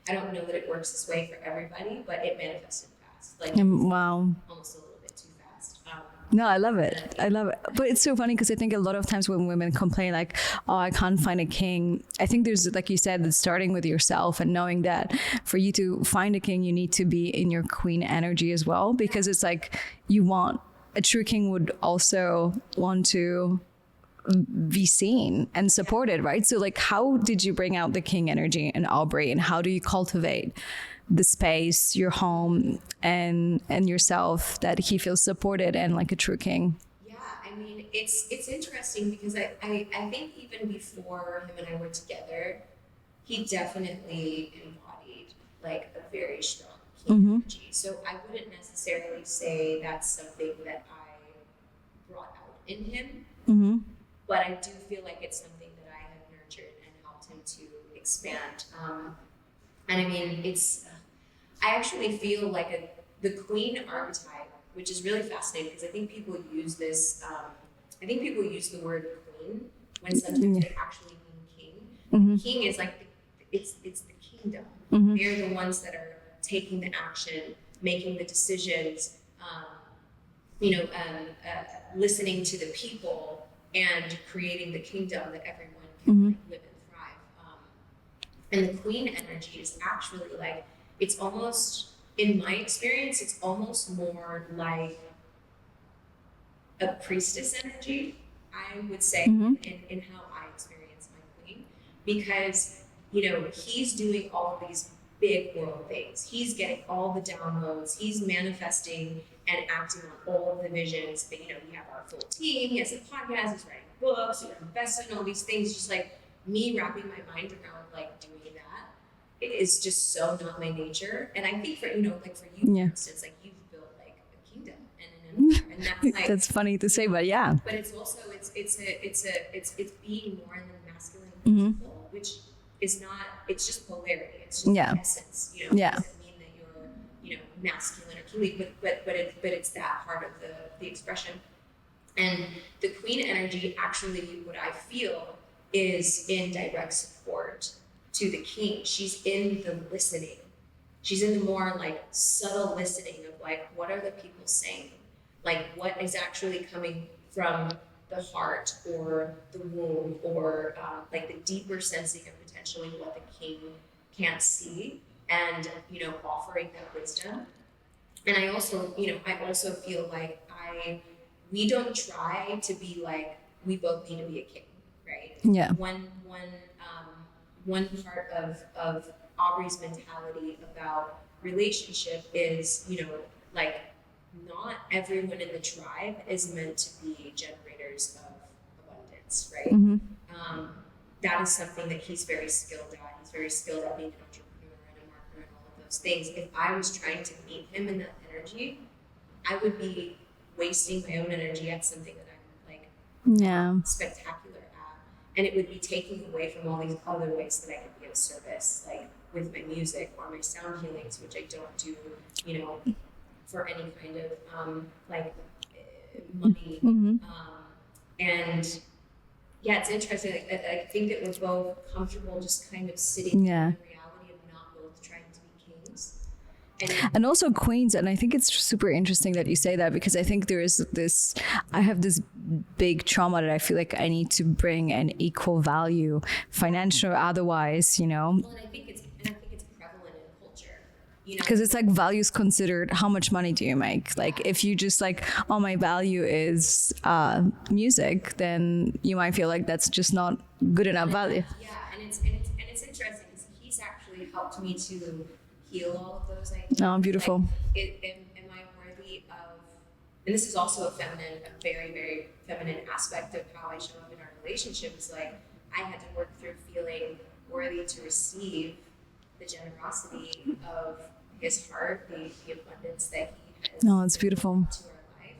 I don't know that it works this way for everybody, but it manifested fast. Wow. Almost a little bit too fast. No, I love it. But it's so funny because I think a lot of times when women complain like, oh, I can't find a king, I think there's, like you said, it's starting with yourself and knowing that for you to find a king, you need to be in your queen energy as well, because it's like a true king would also want to be seen and supported, right? So like, how did you bring out the king energy in Aubrey, and how do you cultivate the space, your home, and yourself, that he feels supported and like a true king? Yeah, I mean, it's interesting because I think even before him and I were together, he definitely embodied like a very strong king energy. So I wouldn't necessarily say that's something that I brought out in him. But I do feel like it's something that I have nurtured and helped him to expand. And I mean, I actually feel like the queen archetype, which is really fascinating because I think people use this, I think people use the word queen when sometimes they actually mean king. King is like, it's the kingdom. They're the ones that are taking the action, making the decisions, listening to the people and creating the kingdom that everyone can live and thrive. And the queen energy is actually like, it's almost, in my experience, it's almost more like a priestess energy, I would say, in how I experience my queen, because, he's doing all of these big world things. He's getting all the downloads. He's manifesting and acting on all of the visions. But, we have our full team. He has a podcast. He's writing books. We're investing in all these things. Just like me wrapping my mind around like doing that, it is just so not my nature. And I think for, for you, for instance, like you've built like a kingdom and an empire, and that's like that's funny to say, but yeah. But it's also it's being more in the masculine principle, which is not. It's just polarity. It's just the essence. It doesn't mean that you're masculine or kingly, but it's that part of the expression. And the queen energy, actually, what I feel is in direct support to the king. She's in the listening. She's in the more like subtle listening of like, what are the people saying? Like, what is actually coming from the heart or the womb, or like the deeper sensing of potentially what the king can't see, and offering that wisdom. And I also feel like we don't try to be like, we both need to be a king, right? Yeah. One part of Aubrey's mentality about relationship is, like, not everyone in the tribe is meant to be generators of abundance, right? That is something that he's very skilled at. He's very skilled at being an entrepreneur and a marketer and all of those things. If I was trying to meet him in that energy, I would be wasting my own energy at something that I'm like spectacular at. And it would be taking away from all these other ways that I could be of service, like with my music or my sound healings, which I don't do, for any kind of money. And yeah, it's interesting. I think that we're both comfortable just kind of sitting in the reality of not both trying to be kings. And also queens, and I think it's super interesting that you say that, because I think I have this big trauma that I feel like I need to bring an equal value, financial or otherwise, Well, and I think it's prevalent in culture. Because it's like values considered, how much money do you make? Like if you just like, oh, my value is music, then you might feel like that's just not good enough value. Yeah, and it's interesting because he's actually helped me to heal all of those ideas. Oh, beautiful. Like, am I worthy of? And this is also a very, very feminine aspect of how I show up in our relationship. Is like I had to work through feeling worthy to receive the generosity of his heart, the abundance that he has. No, it's beautiful. To our life,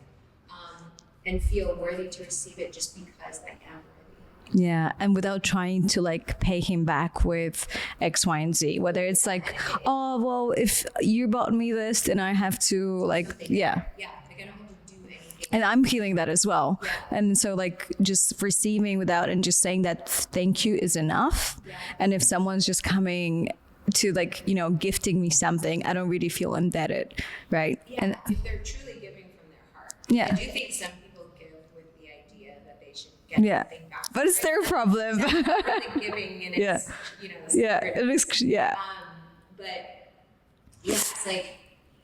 and feel worthy to receive it just because I am worthy. Yeah, and without trying to like pay him back with X, Y, and Z. Whether it's like, oh, well, if you bought me this, then I have to like, Yeah, like I don't have to do anything. And I'm feeling that as well. Yeah. And so like just receiving without and just saying that thank you is enough. Yeah. And if someone's just coming to like, gifting me something, I don't really feel indebted, right? Yeah, and if they're truly giving from their heart. Yeah. I do think some people give with the idea that they should get something back. But it's their problem. It's really giving, and it's, it is, but yeah, it's like,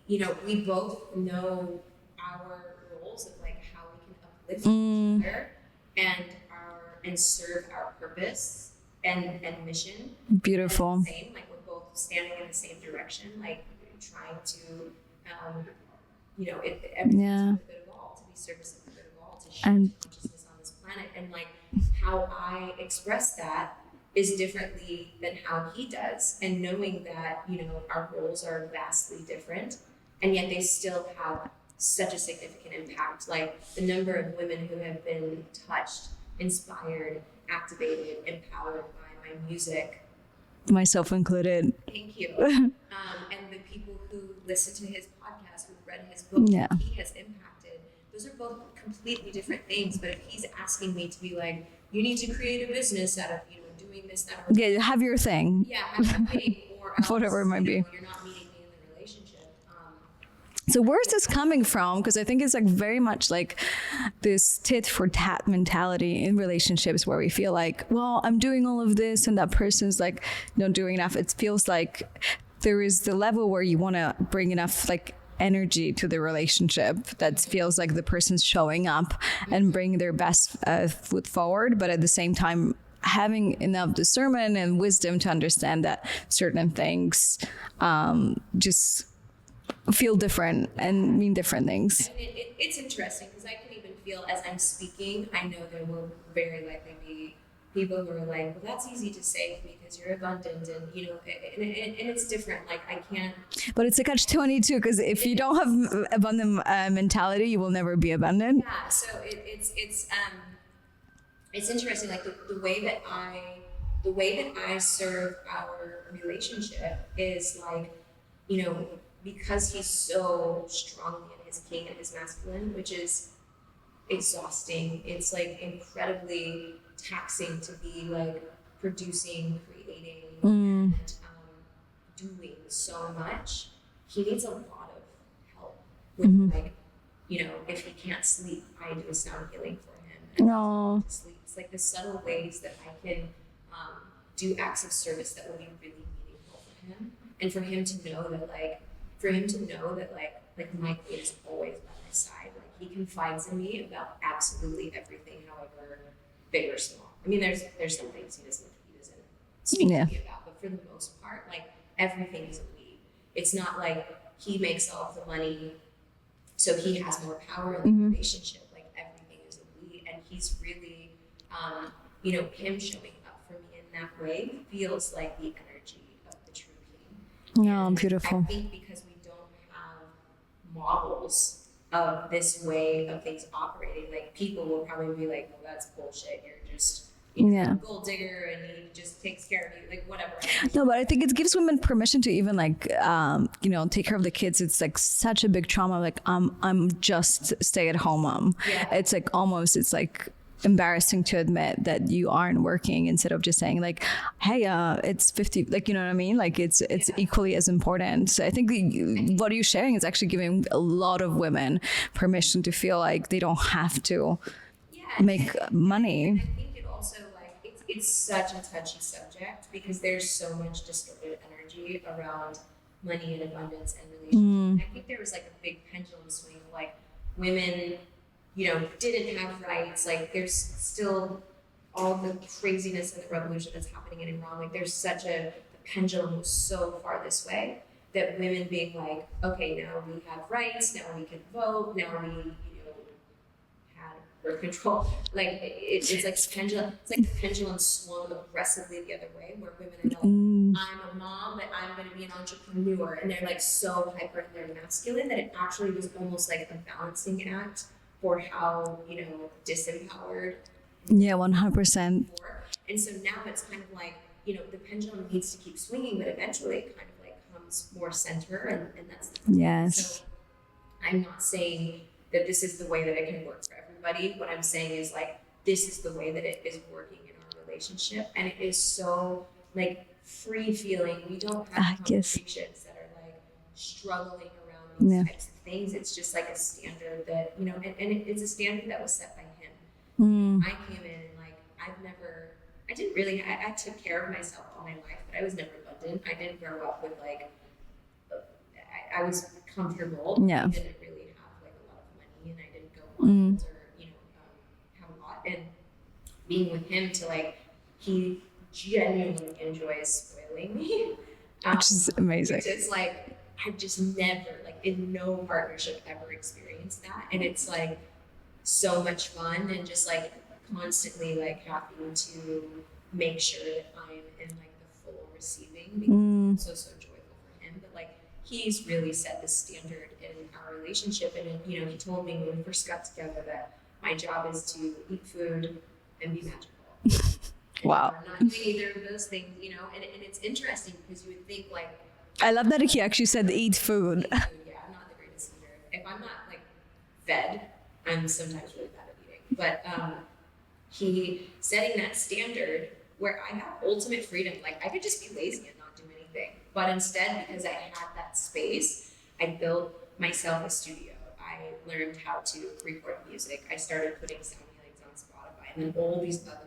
we both know our roles of like how we can uplift each other and serve our purpose and mission. Beautiful. And same, like we're both standing in the same direction, like trying to, everything's for the good of all, to be service of the good of all, to share consciousness on this planet. And like how I express that is differently than how he does. And knowing that, our roles are vastly different, and yet they still have such a significant impact. Like the number of women who have been touched, inspired, activated, empowered by my music. Myself included. Thank you. And the people who listen to his podcast, who read his book, Yeah. he has impacted. Those are both completely different things. But if he's asking me to be like, you need to create a business out of, doing this, that, or Yeah, have your thing. yeah, have something, or else, Whatever it might be. You're not meeting me in the relationship. So where's this coming from? Because I think it's like very much like this tit for tat mentality in relationships where we feel like, well, I'm doing all of this and that person's like not doing enough. It feels like there is the level where you want to bring enough like energy to the relationship that feels like the person's showing up and bringing their best foot forward, but at the same time having enough discernment and wisdom to understand that certain things just feel different and mean different things. And it's interesting because I can even feel as I'm speaking, I know there will very likely be people who are like, well, that's easy to say because you're abundant and, and it's different. Like I can't. But it's a catch-22 because if you don't have abundant mentality, you will never be abundant. Yeah, so it's interesting, like the way that I serve our relationship is like, because he's so strongly in his king and his masculine, which is exhausting. It's like incredibly taxing to be like producing, creating, and doing so much. He needs a lot of help with like, if he can't sleep, I do sound healing for him. And No. to sleep. It's like the subtle ways that I can do acts of service that will be really meaningful for him, and for him to know that my queen is always by my side. Like he confides in me about absolutely everything, however big or small. I mean, there's some things he doesn't speak to me about, but for the most part, like everything is a we. It's not like he makes all of the money, so he has more power in the relationship. Like everything is a we, and he's really, him showing up for me in that way feels like the energy of the true king. No, beautiful. I think because we don't have models of this way of things operating, like people will probably be like, well, that's bullshit. You're just a gold digger and he just takes care of you, like whatever. No, but I think it gives women permission to even like, take care of the kids. It's like such a big trauma. Like I'm just stay at home mom. Yeah. It's like it's like embarrassing to admit that you aren't working instead of just saying like, hey, it's 50, like, you know what I mean? Like it's equally as important. So I think what you're sharing is actually giving a lot of women permission to feel like they don't have to make money. And I think it also it's such a touchy subject because there's so much distorted energy around money and abundance and relationships. I think there was like a big pendulum swing of like women didn't have rights. Like there's still all the craziness and the revolution that's happening in Iran. Like there's the pendulum was so far this way that women being like, okay, now we have rights, now we can vote, now we, had birth control. Like it's like the pendulum. It's like the pendulum swung aggressively the other way, where women are like, I'm a mom, but I'm going to be an entrepreneur, and they're like so hyper and they're masculine that it actually was almost like a balancing act for how, disempowered. Yeah, 100%. And so now it's kind of like, the pendulum needs to keep swinging, but eventually it kind of like comes more center, and that's the point. Yes. So I'm not saying that this is the way that it can work for everybody. What I'm saying is like, this is the way that it is working in our relationship, and it is so like free feeling. We don't have conversations that are like struggling around these types of things. It's just like a standard that, and it's a standard that was set by him. I came in and like, I took care of myself all my life, but I was never abundant. I didn't grow up with like, I was comfortable. Yeah. I didn't really have like a lot of money, and I didn't go on or, have a lot. And being with him to like, he genuinely enjoys spoiling me. Which is amazing. Which is like, I've just never, like in no partnership ever experienced that. And it's like so much fun, and just like constantly like having to make sure that I'm in like the full receiving, because it's so joyful for him. But like he's really set the standard in our relationship. And, you know, he told me when we first got together that my job is to eat food and be magical. Wow. I'm not doing either of those things, you know, and it's interesting because you would think like, I love that he actually said eat food. yeah, I'm not the greatest eater. If I'm not like fed, I'm sometimes really bad at eating. But he setting that standard where I have ultimate freedom. Like I could just be lazy and not do anything. But instead, because I had that space, I built myself a studio. I learned how to record music. I started putting sound healings on Spotify, and then all these other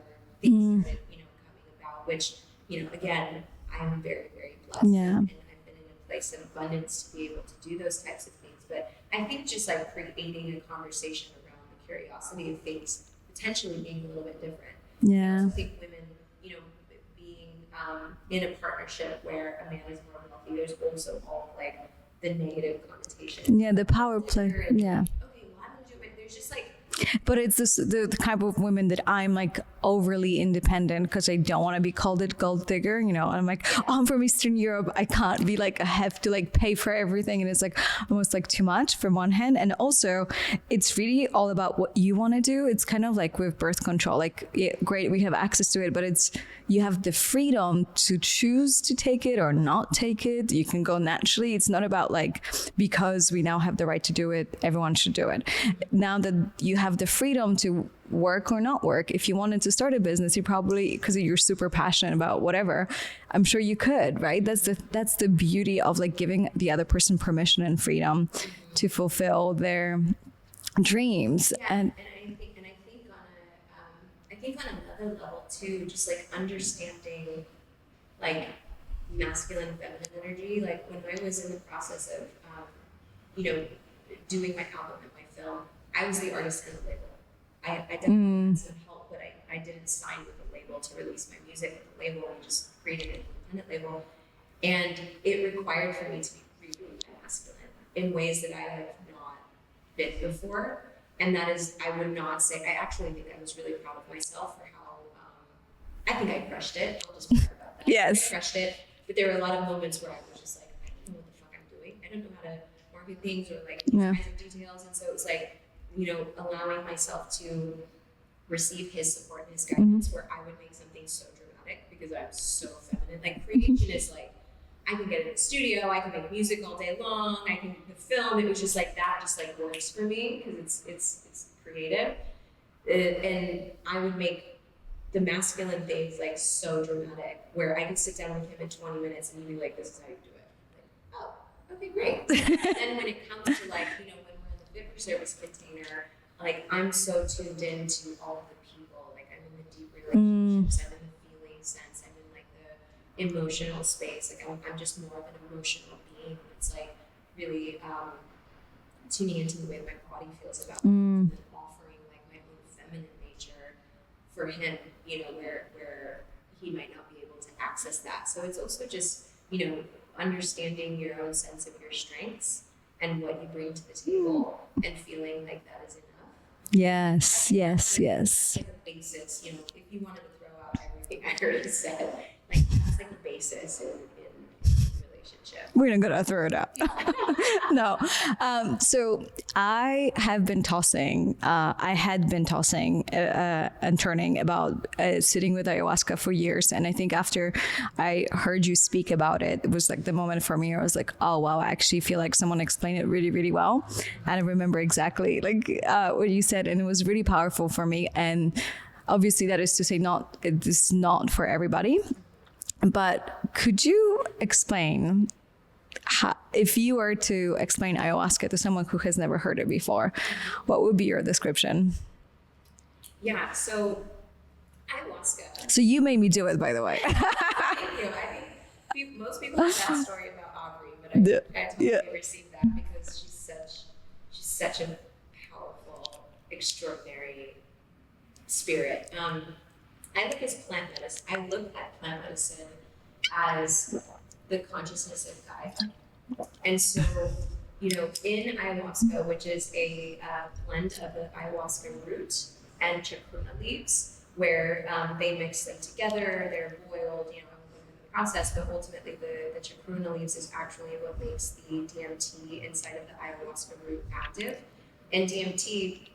things started, you know, coming about. Which, you know, again, I'm very, very blessed, and I've been in a place of abundance to be able to do those types of things. But I think just like creating a conversation around the curiosity of things potentially being a little bit different. Yeah. I think women, you know, being in a partnership where a man is more wealthy, there's also all like the negative connotation. Yeah, the power play. Yeah. Okay, well, I'm gonna do it. There's just like, But it's this, the type of women that I'm like overly independent because I don't want to be called a gold digger, you know. And I'm like, oh, I'm from Eastern Europe. I can't be like, I have to like pay for everything. And it's like almost like too much from one hand. And also it's really all about what you want to do. It's kind of like with birth control, like, yeah, great, we have access to it, but it's, you have the freedom to choose to take it or not take it. You can go naturally. It's not about like, because we now have the right to do it, everyone should do it. Now that you have the freedom to work or not work, if you wanted to start a business, you probably, because you're super passionate about whatever, I'm sure you could, right? That's the beauty of like giving the other person permission and freedom to fulfill their dreams. yeah, and I think on another level too, just like understanding like masculine and feminine energy. Like when I was in the process of you know, doing my album and my film, I was the artist in the label. I definitely had some help, but I didn't sign with the label to release my music with the label. I just created an independent label. And it required for me to be really masculine in ways that I have not been before. And that is, I would not say, I actually think I was really proud of myself for how, I think I crushed it. I'll just be clear about that. Yes. I crushed it. But there were a lot of moments where I was just like, I don't know what the fuck I'm doing. I don't know how to market things or like these kinds of details. And so it was like, you know, allowing myself to receive his support and his guidance where I would make something so dramatic because I'm so feminine. Like creation is like, I can get in the studio, I can make music all day long, I can the film. It was just like that just like works for me because it's creative. And I would make the masculine things like so dramatic where I could sit down with him in 20 minutes and he'd be like, this is how you do it. Like, oh, okay, great. And then when it comes to like, you know, when we're in the fit for service container, like I'm so tuned into all of the people. Like I'm in the deep relationships, I'm in the feeling sense, I'm in like the emotional space. Like I'm just more of an emotional being. It's like really tuning into the way that my body feels about things and offering like my own feminine nature for him, you know, where he might not be able to access that. So it's also just, you know, understanding your own sense of your strengths and what you bring to the table and feeling like that is enough. Yes. That's like a basis, you know, if you wanted to throw out everything I already said, like that's like a basis in relationship. We're not gonna throw it out. No. So I had been tossing and turning about sitting with ayahuasca for years. And I think after I heard you speak about it, it was like the moment for me, I was like, oh, wow, I actually feel like someone explained it really, really well. And I remember exactly like what you said. And it was really powerful for me. And obviously that is to say it's not for everybody. But could you explain how, if you were to explain ayahuasca to someone who has never heard it before, what would be your description? Yeah, so ayahuasca. So you made me do it, by the way. Thank you. I think most people have that story about Aggie, but I totally received that because she's such a powerful, extraordinary spirit. I look at plant medicine as the consciousness of Gaia. And so, you know, in ayahuasca, which is a blend of the ayahuasca root and chacruna leaves, where they mix them together, they're boiled, you know, process, but ultimately the chacruna leaves is actually what makes the DMT inside of the ayahuasca root active. And DMT,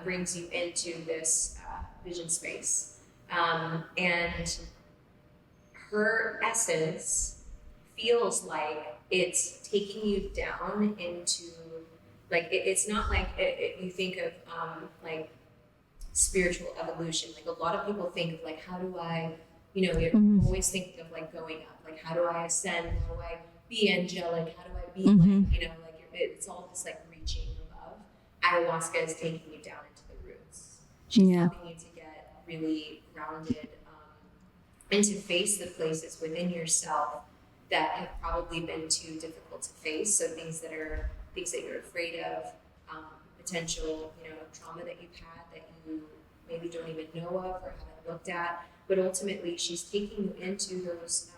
brings you into this vision space. And her essence feels like it's taking you down into, like, it's not like you think of like spiritual evolution. Like a lot of people think of like, how do I, you're always thinking of like going up, like how do I ascend, how do I be angelic, how do I be like, it's all this like reaching above. Ayahuasca is taking you down into the roots. She's helping you to get really grounded and to face the places within yourself that have probably been too difficult to face. So things that you're afraid of, potential, trauma that you've had that you maybe don't even know of or haven't looked at. But ultimately, she's taking you into those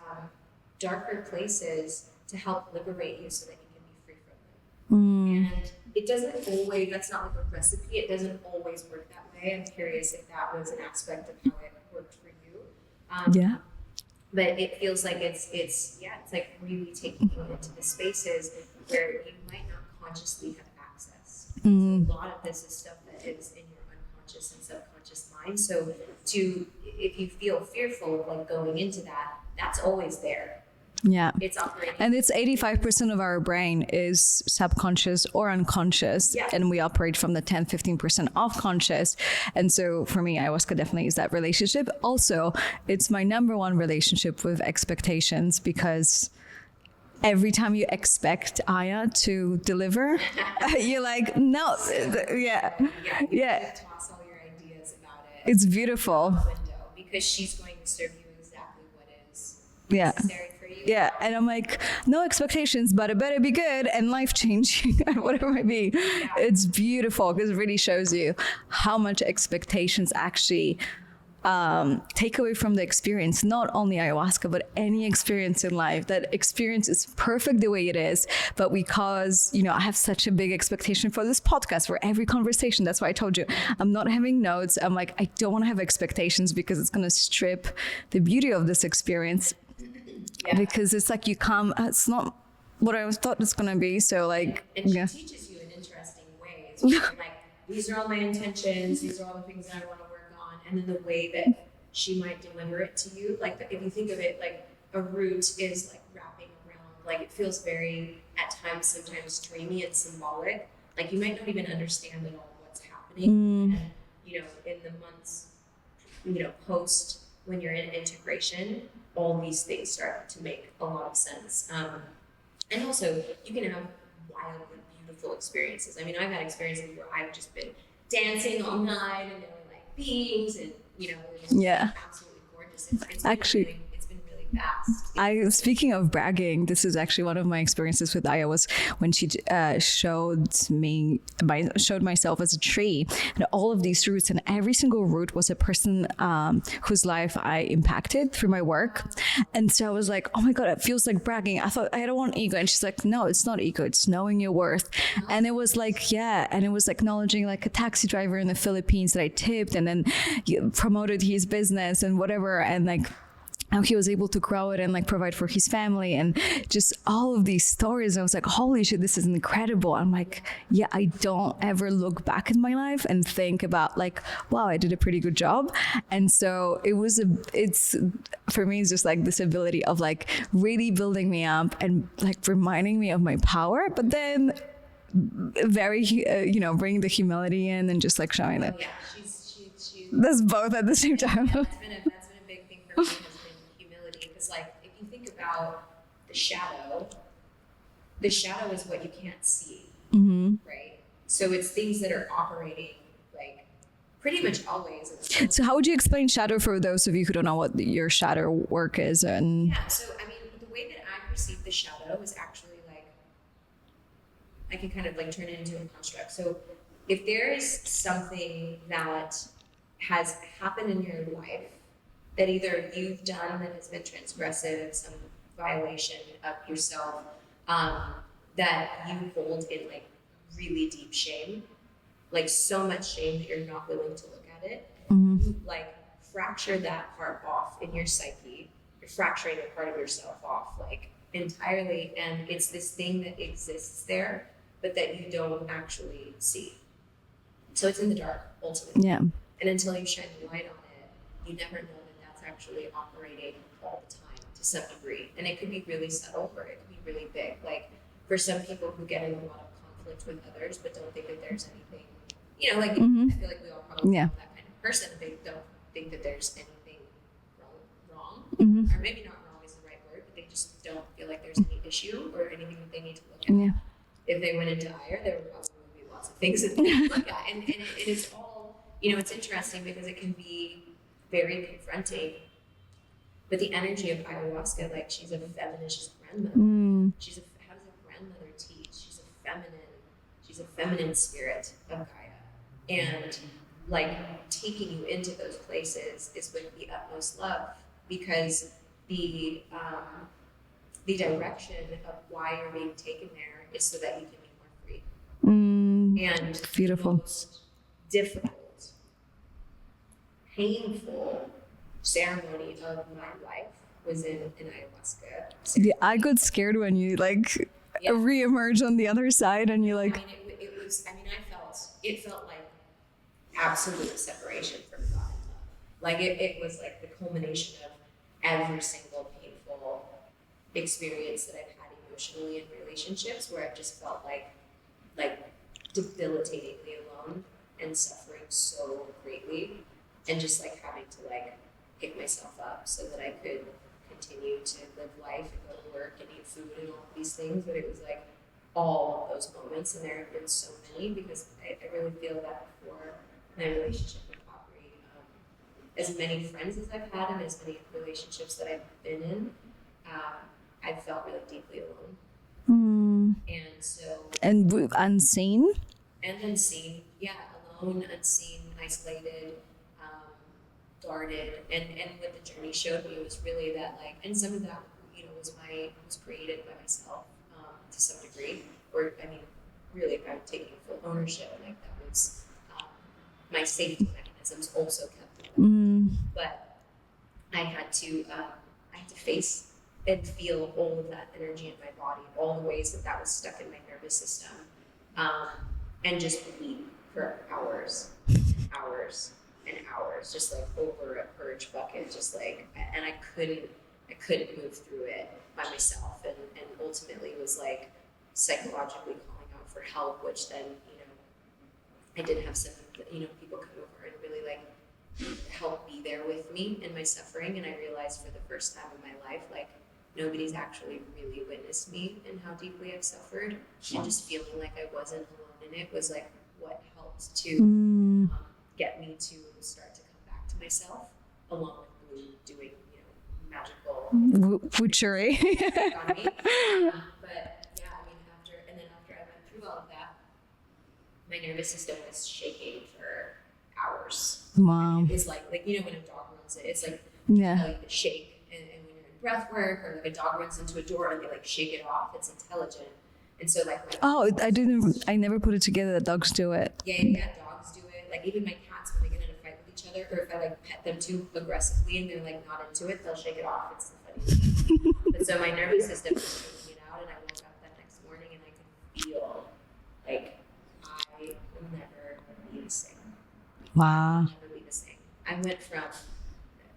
darker places to help liberate you so that you can be free from them. And it doesn't always, that's not like a recipe, it doesn't always work that way. I'm curious if that was an aspect of how it worked for you. But it feels like it's like really taking you into the spaces where you might not consciously have access. So a lot of this is stuff that is in your unconscious and subconscious mind. So if you feel fearful of like going into that, that's always there. Yeah. It's operating. And it's 85% of our brain is subconscious or unconscious. Yeah. And we operate from the 10-15% off conscious. And so for me, ayahuasca definitely is that relationship. Also, it's my number one relationship with expectations, because every time you expect Aya to deliver, you're like, no. You toss all your ideas about it. It's beautiful. Window, because she's going to serve you exactly what is necessary for you. Yeah, and I'm like, no expectations, but it better be good and life-changing, whatever it might be. Yeah. It's beautiful because it really shows you how much expectations actually take away from the experience. Not only ayahuasca, but any experience in life. That experience is perfect the way it is, but because, I have such a big expectation for this podcast, for every conversation. That's why I told you, I'm not having notes. I'm like, I don't want to have expectations because it's going to strip the beauty of this experience. Yeah. Because it's like it's not what I thought it's going to be. So like, and she teaches you in interesting ways. Like, these are all my intentions. These are all the things that I want to work on. And then the way that she might deliver it to you, like if you think of it, like a root is like wrapping around, like it feels very, at times, sometimes dreamy and symbolic. Like you might not even understand at all what's happening. And, in the months, post when you're in integration, all these things start to make a lot of sense. And also, you can have wildly beautiful experiences. I mean, I've had experiences where I've just been dancing all night and there were like beings and, it was absolutely gorgeous. It's actually, it's been really fast. Speaking of bragging, this is actually one of my experiences with Aya was when she showed myself as a tree and all of these roots, and every single root was a person whose life I impacted through my work. And so I was like, oh my God, it feels like bragging. I thought, I don't want ego. And she's like, no, it's not ego. It's knowing your worth. And it was like, and it was acknowledging like a taxi driver in the Philippines that I tipped and then promoted his business and whatever. And like, how he was able to grow it and like provide for his family and just all of these stories. I was like, holy shit, this is incredible. I'm like, I don't ever look back in my life and think about like, wow, I did a pretty good job. And so it's for me, it's just like this ability of like really building me up and like reminding me of my power, but then very, bringing the humility in and just like showing that. Yeah, she's that's both at the same time. That's been a big thing for me. Like if you think about the shadow is what you can't see, right? So it's things that are operating like pretty much always. So how would you explain shadow for those of you who don't know what your shadow work is? And so I mean, the way that I perceive the shadow is actually like I can kind of like turn it into a construct. So if there is something that has happened in your life that either you've done that has been transgressive, some violation of yourself, that you hold in like really deep shame, like so much shame that you're not willing to look at it. You like fracture that part off in your psyche fracturing a part of yourself off like entirely, and it's this thing that exists there but that you don't actually see. So it's in the dark ultimately. Yeah. And until you shine the light on it, you never know that that's actually operating all the time to some degree. And it could be really subtle or it could be really big. Like for some people who get in a lot of conflict with others but don't think that there's anything, you know, like I feel like we all probably know that kind of person. They don't think that there's anything wrong. Or maybe not wrong is the right word, but they just don't feel like there's any issue or anything that they need to look at. Yeah. If they went into ire, there would probably be lots of things that they could look at. And it is all, you know, it's interesting because it can be very confronting. But the energy of ayahuasca, like she's a feminist grandmother. How does a grandmother teach? She's a feminine spirit of Gaia. And like taking you into those places is with the utmost love, because the direction of why you're being taken there is so that you can be more free. And beautiful. the most difficult, painful ceremony of my life was in ayahuasca. Yeah, I got scared when you like re-emerge on the other side and you like. I mean, it felt like absolute separation from God and love. Like it was like the culmination of every single painful experience that I've had emotionally in relationships, where I've just felt like debilitatingly alone and suffering so greatly, and just like having to like pick myself up so that I could continue to live life and go to work and eat food and all of these things. But it was like all of those moments, and there have been so many, because I really feel that before my relationship with Aubrey, as many friends as I've had and as many relationships that I've been in, I've felt really deeply alone. And so unseen, alone, unseen, isolated, guarded, and what the journey showed me was really that, like, and some of that, you know, was created by myself to some degree, or I mean, really, if I'm taking full ownership, like that was my safety mechanisms also kept me. But I had to face and feel all of that energy in my body, all the ways that was stuck in my nervous system, and just weep for hours and hours and hours, just like over a purge bucket, just like, and I couldn't move through it by myself, and ultimately was like psychologically calling out for help, which then, you know, I did have some, you know, people come over and really like help be there with me in my suffering, and I realized for the first time in my life, like, nobody's actually really witnessed me and how deeply I've suffered, and just feeling like I wasn't alone in it was like what helped to get me to start to come back to myself, along with Blue doing, you know, magical witchery. on me. But yeah, I mean, after I went through all of that, my nervous system was shaking for hours. Wow. It's like you know when a dog runs it, it's like yeah. The shake. Breath work, or like a dog runs into a door and they like shake it off. It's intelligent. And so like I never put it together that dogs do it. Yeah, dogs do it. Like even my cats, when they get in a fight with each other, or if I like pet them too aggressively and they're like not into it, they'll shake it off. It's the funniest thing. But so my nervous system was shaking it out, and I woke up that next morning and I could feel like I will never be the same. Wow. I'll never be the same. I went from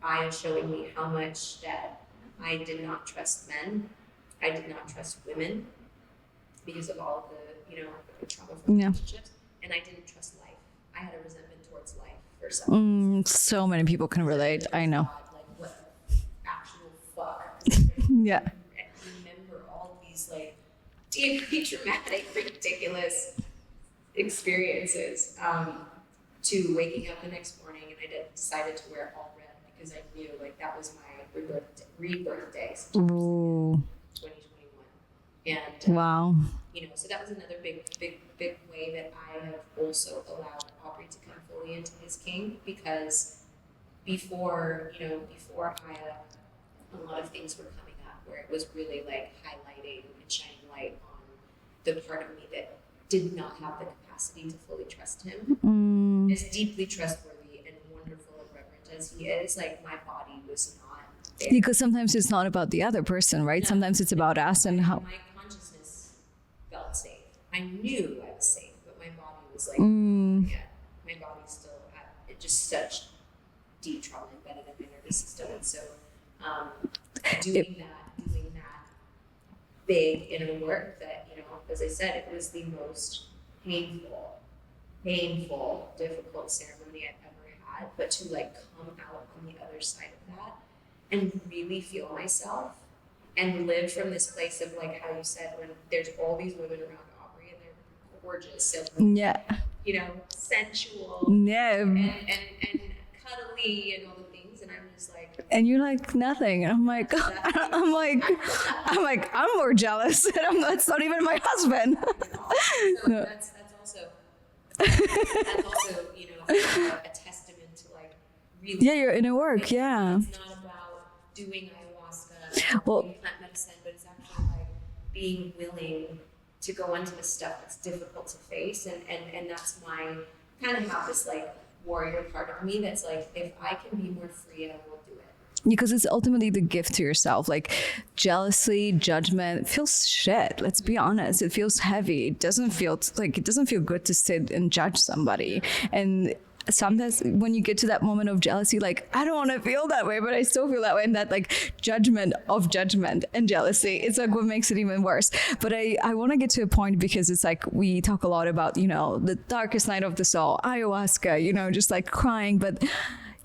Aya showing me how much that I did not trust men. I did not trust women because of all of the, you know, trauma from relationships. And I didn't trust life. I had a resentment towards life for some so many people can relate. I know. God, like, what actual fuck? Yeah. And remember all of these, like, deeply traumatic, ridiculous experiences, to waking up the next morning, and I decided to wear all red because I knew, like, that was my rebirth day, Ooh. 2021. And wow. You know, so that was another big way that I have also allowed Aubrey to come fully into his king, because before Aya, a lot of things were coming up where it was really like highlighting and shining light on the part of me that did not have the capacity to fully trust him. As deeply trustworthy and wonderful and reverent as he is, like, my body was not there. Because sometimes it's not about the other person, right? No. Sometimes it's about us and how. My consciousness felt safe. I knew I was safe, but my body was like, yeah, my body's still at just such deep trauma embedded in my nervous system. And so doing that big inner work that, you know, as I said, it was the most painful, difficult ceremony I've ever had, but to like come out on the other side of that and really feel myself and live from this place of like how you said, when there's all these women around Aubrey and they're gorgeous and you know, sensual and cuddly and all the things, and I'm just like, and you're like nothing, and I'm like I'm more jealous, and that's not even my husband. So No. that's also you know a testament to like really Your inner work. Yeah. It's not about doing ayahuasca, Well- doing plant medicine, but it's actually like being willing to go into the stuff that's difficult to face, and that's my kind of have this like warrior part of me that's like, if I can be more free, I will do it. Because it's ultimately the gift to yourself. Like jealousy, judgment, it feels shit. Let's be honest. It feels heavy. It doesn't feel good to sit and judge somebody. And sometimes when you get to that moment of jealousy, like, I don't want to feel that way, but I still feel that way. And that like judgment and jealousy, it's like what makes it even worse. But I want to get to a point, because it's like, we talk a lot about, you know, the darkest night of the soul, ayahuasca, you know, just like crying. But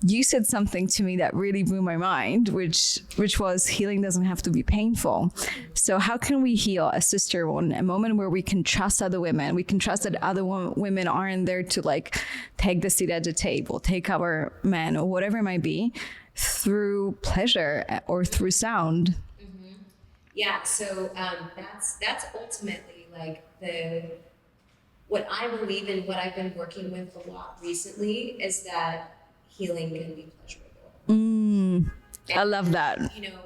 you said something to me that really blew my mind, which was healing doesn't have to be painful. So how can we heal a sister in a moment where we can trust other women? We can trust that other women aren't there to like take the seat at the table, take our man or whatever it might be, through pleasure or through sound. Mm-hmm. Yeah. So that's ultimately like what I believe in, what I've been working with a lot recently is that healing can be pleasurable. I love that. You know,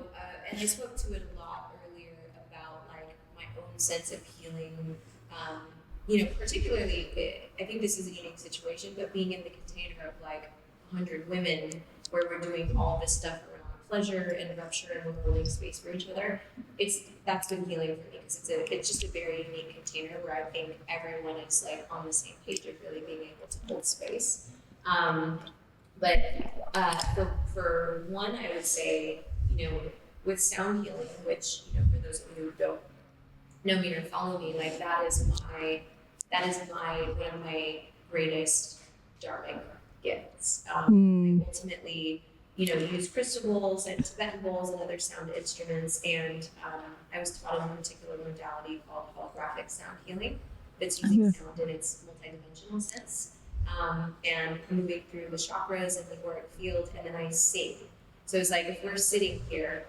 and I spoke to it a lot earlier about like my own sense of healing. You know, particularly, I think this is a unique situation, but being in the container of like 100 women where we're doing all this stuff around pleasure and rupture and we're holding space for each other, that's been healing for me, because it's just a very unique container where I think everyone is like on the same page of really being able to hold space. But for one, I would say, you know, with sound healing, which, you know, for those of you who don't know me or follow me, like that is one of my greatest dharmic gifts. I ultimately, you know, use crystal bowls and Tibetan bowls and other sound instruments, and I was taught a particular modality called holographic sound healing that's using sound in its multidimensional sense. And moving through the chakras and the auric field, and then I sing. So it's like, if we're sitting here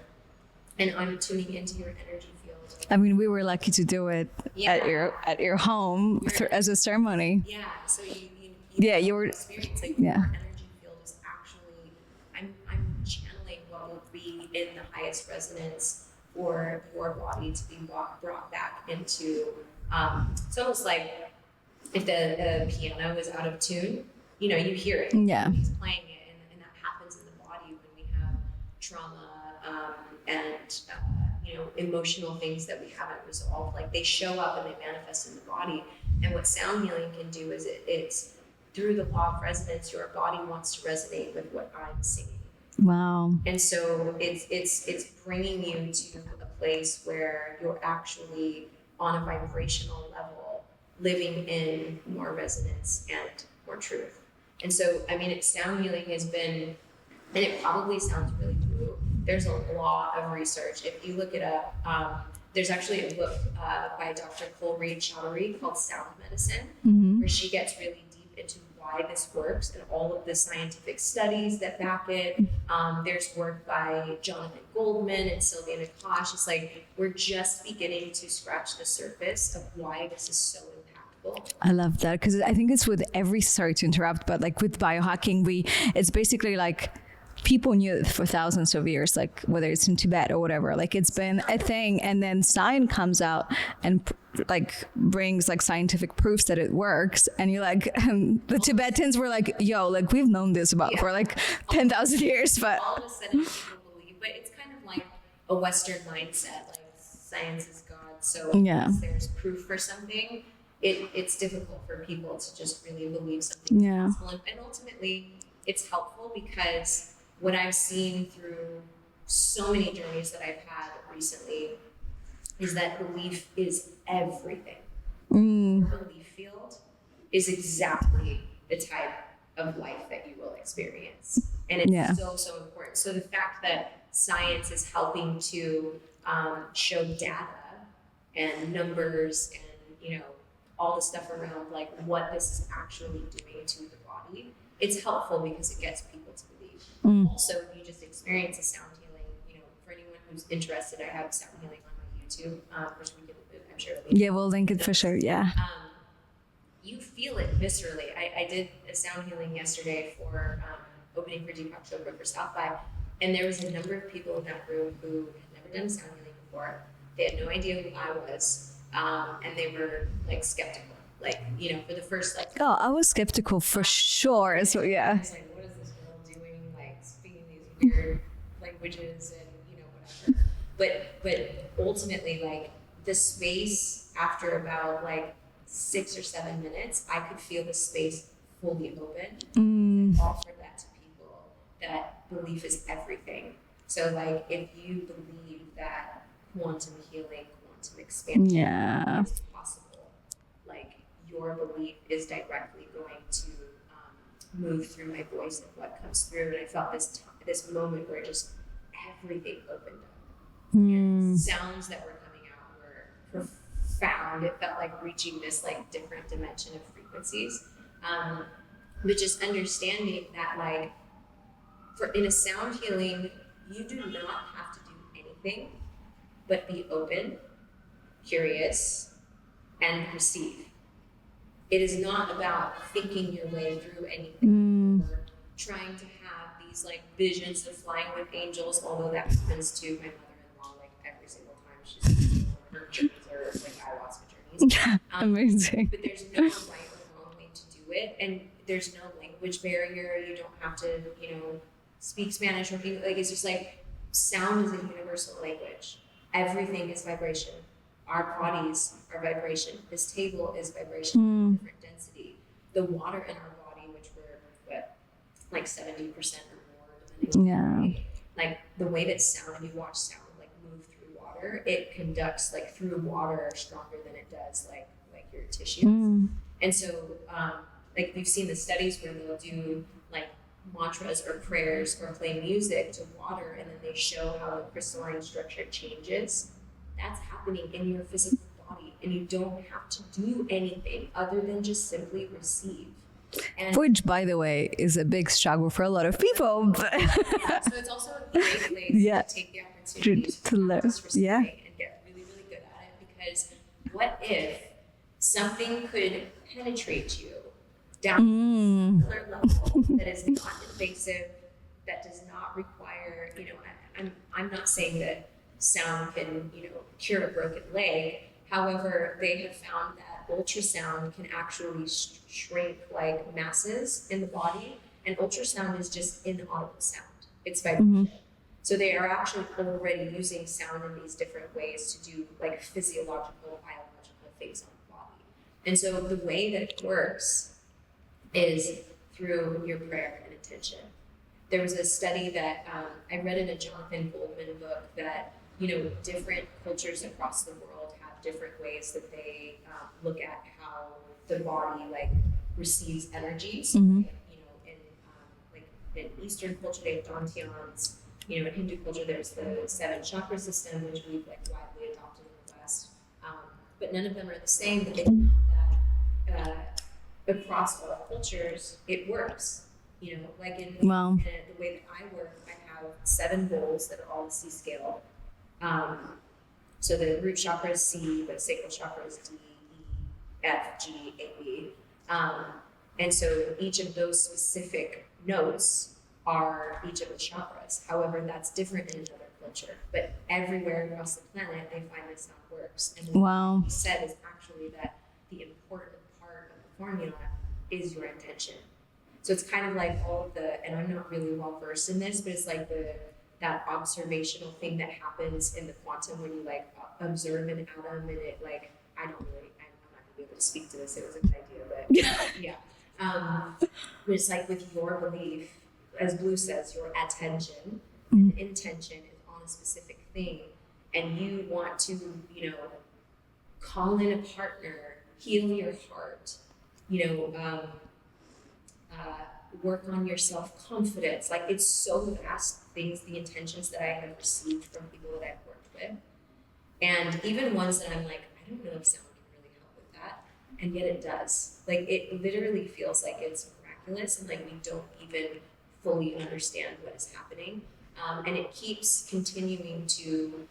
and I'm tuning into your energy field. I mean, we were lucky to do it at your home as a ceremony. Yeah. So you were experience like yeah. your energy field is actually, I'm channeling what will be in the highest resonance for your body to be brought back into. It's almost like if the piano is out of tune, you know, you hear it. Yeah. He's playing it, and that happens in the body when we have trauma and you know, emotional things that we haven't resolved. Like, they show up and they manifest in the body. And what sound healing can do is it's through the law of resonance. Your body wants to resonate with what I'm singing. Wow. And so it's bringing you to a place where you're actually on a vibrational level, living in more resonance and more truth. And so, I mean, sound healing has been, and it probably sounds really woo. There's a lot of research. If you look it up, there's actually a book by Dr. Coleridge Chaudhary called Sound Medicine, where she gets really deep into why this works and all of the scientific studies that back it. There's work by Jonathan Goldman and Sylvia Nakash. It's like, we're just beginning to scratch the surface of why this is so impactful. I love that, because I think it's with every, sorry to interrupt, but like with biohacking, it's basically like, people knew it for thousands of years, like whether it's in Tibet or whatever, like it's been a thing. And then science comes out and like brings like scientific proofs that it works. And you're like, the Tibetans were like, yo, like we've known this about for like 10,000 years, but all of a sudden people believe, but it's a Western mindset, like science is God. So Yeah. unless there's proof for something, it's difficult for people to just really believe something Yeah. is possible. And ultimately, it's helpful because what I've seen through so many journeys that I've had recently is that belief is everything. Your belief field is exactly the type of life that you will experience. And it's so important. So the fact that science is helping to show data and numbers and, all the stuff around like what this is actually doing to the body, it's helpful because it gets people to believe. Also, if you just experience a sound healing, for anyone who's interested, I have sound healing on my YouTube, which we can, I'm sure. Yeah, we'll link it for sure. Yeah. You feel it viscerally. I did a sound healing yesterday for opening for Deepak Chopra for South by, and there was a number of people in that room who had never done sound healing before. They had no idea who I was, and they were like skeptical. Like, for the first Oh, I was skeptical for sure. So yeah. I was like, what is this girl doing? Like speaking these weird languages and whatever. But ultimately, like the space after about like 6 or 7 minutes, I could feel the space fully open. And offer that to people that belief is everything. So like if you believe that quantum healing, quantum expansion is possible, like your belief is directly going to move through my voice and what comes through. And I felt this moment where just everything opened up. And sounds that were coming out were profound. It felt like reaching this like different dimension of frequencies. But just understanding that like in a sound healing, you do not have to do anything but be open, curious, and receive. It is not about thinking your way through anything or trying to have these like visions of flying with angels, although that happens to my mother-in-law like every single time she's on her journeys or like ayahuasca journeys. Amazing. But there's no right or wrong way to do it, and there's no language barrier. You don't have to, speak Spanish or anything. Like it's just like sound is a universal language. Everything is vibration. Our bodies are vibration. This table is vibration, different density. The water in our body, which we're like 70% or more, like the way that sound, if you watch sound like move through water, it conducts like through water stronger than it does like your tissues. And so like we've seen the studies where they'll do like mantras or prayers or play music to water, and then they show how the crystalline structure changes. That's happening in your physical body, and you don't have to do anything other than just simply receive. And which, by the way, is a big struggle for a lot of people. so it's also a great place to take the opportunity to learn, and get really, really good at it. Because what if something could penetrate you down to a particular level that is not invasive, that does not require, I'm not saying that sound can, cure a broken leg. However, they have found that ultrasound can actually shrink like masses in the body, and ultrasound is just inaudible sound. It's vibration. So they are actually already using sound in these different ways to do like physiological, biological things on the body. And so the way that it works is through your prayer and intention. There was a study that I read in a Jonathan Goldman book that, different cultures across the world have different ways that they look at how the body like receives energies. In Eastern culture, they have dantians. In Hindu culture, there's the 7 chakra system, which we've like widely adopted in the West. But none of them are the same. But they found that across all cultures, it works. Like in the way that I work, I have 7 bowls that are all the C scale. So the root chakra is C, the sacral chakra is D, E, F, G, A, B. And so each of those specific notes are each of the chakras. However, that's different in another culture. But everywhere across the planet, they find this sound works. And what he said is actually that the important part of the formula is your intention. So it's kind of like all of the, and I'm not really well versed in this, but it's like the that observational thing that happens in the quantum when you like observe an atom and it like, I'm not gonna be able to speak to this, it was a good idea, but yeah. But it's like with your belief, as Blue says, your attention and intention is on a specific thing, and you want to, you know, call in a partner, heal your heart, you know, work on your self-confidence. Like, it's so vast things, the intentions that I have received from people that I've worked with. And even ones that I'm like, I don't know if sound can really help with that. And yet it does. Like, it literally feels like it's miraculous, and like we don't even fully understand what is happening. And it keeps continuing to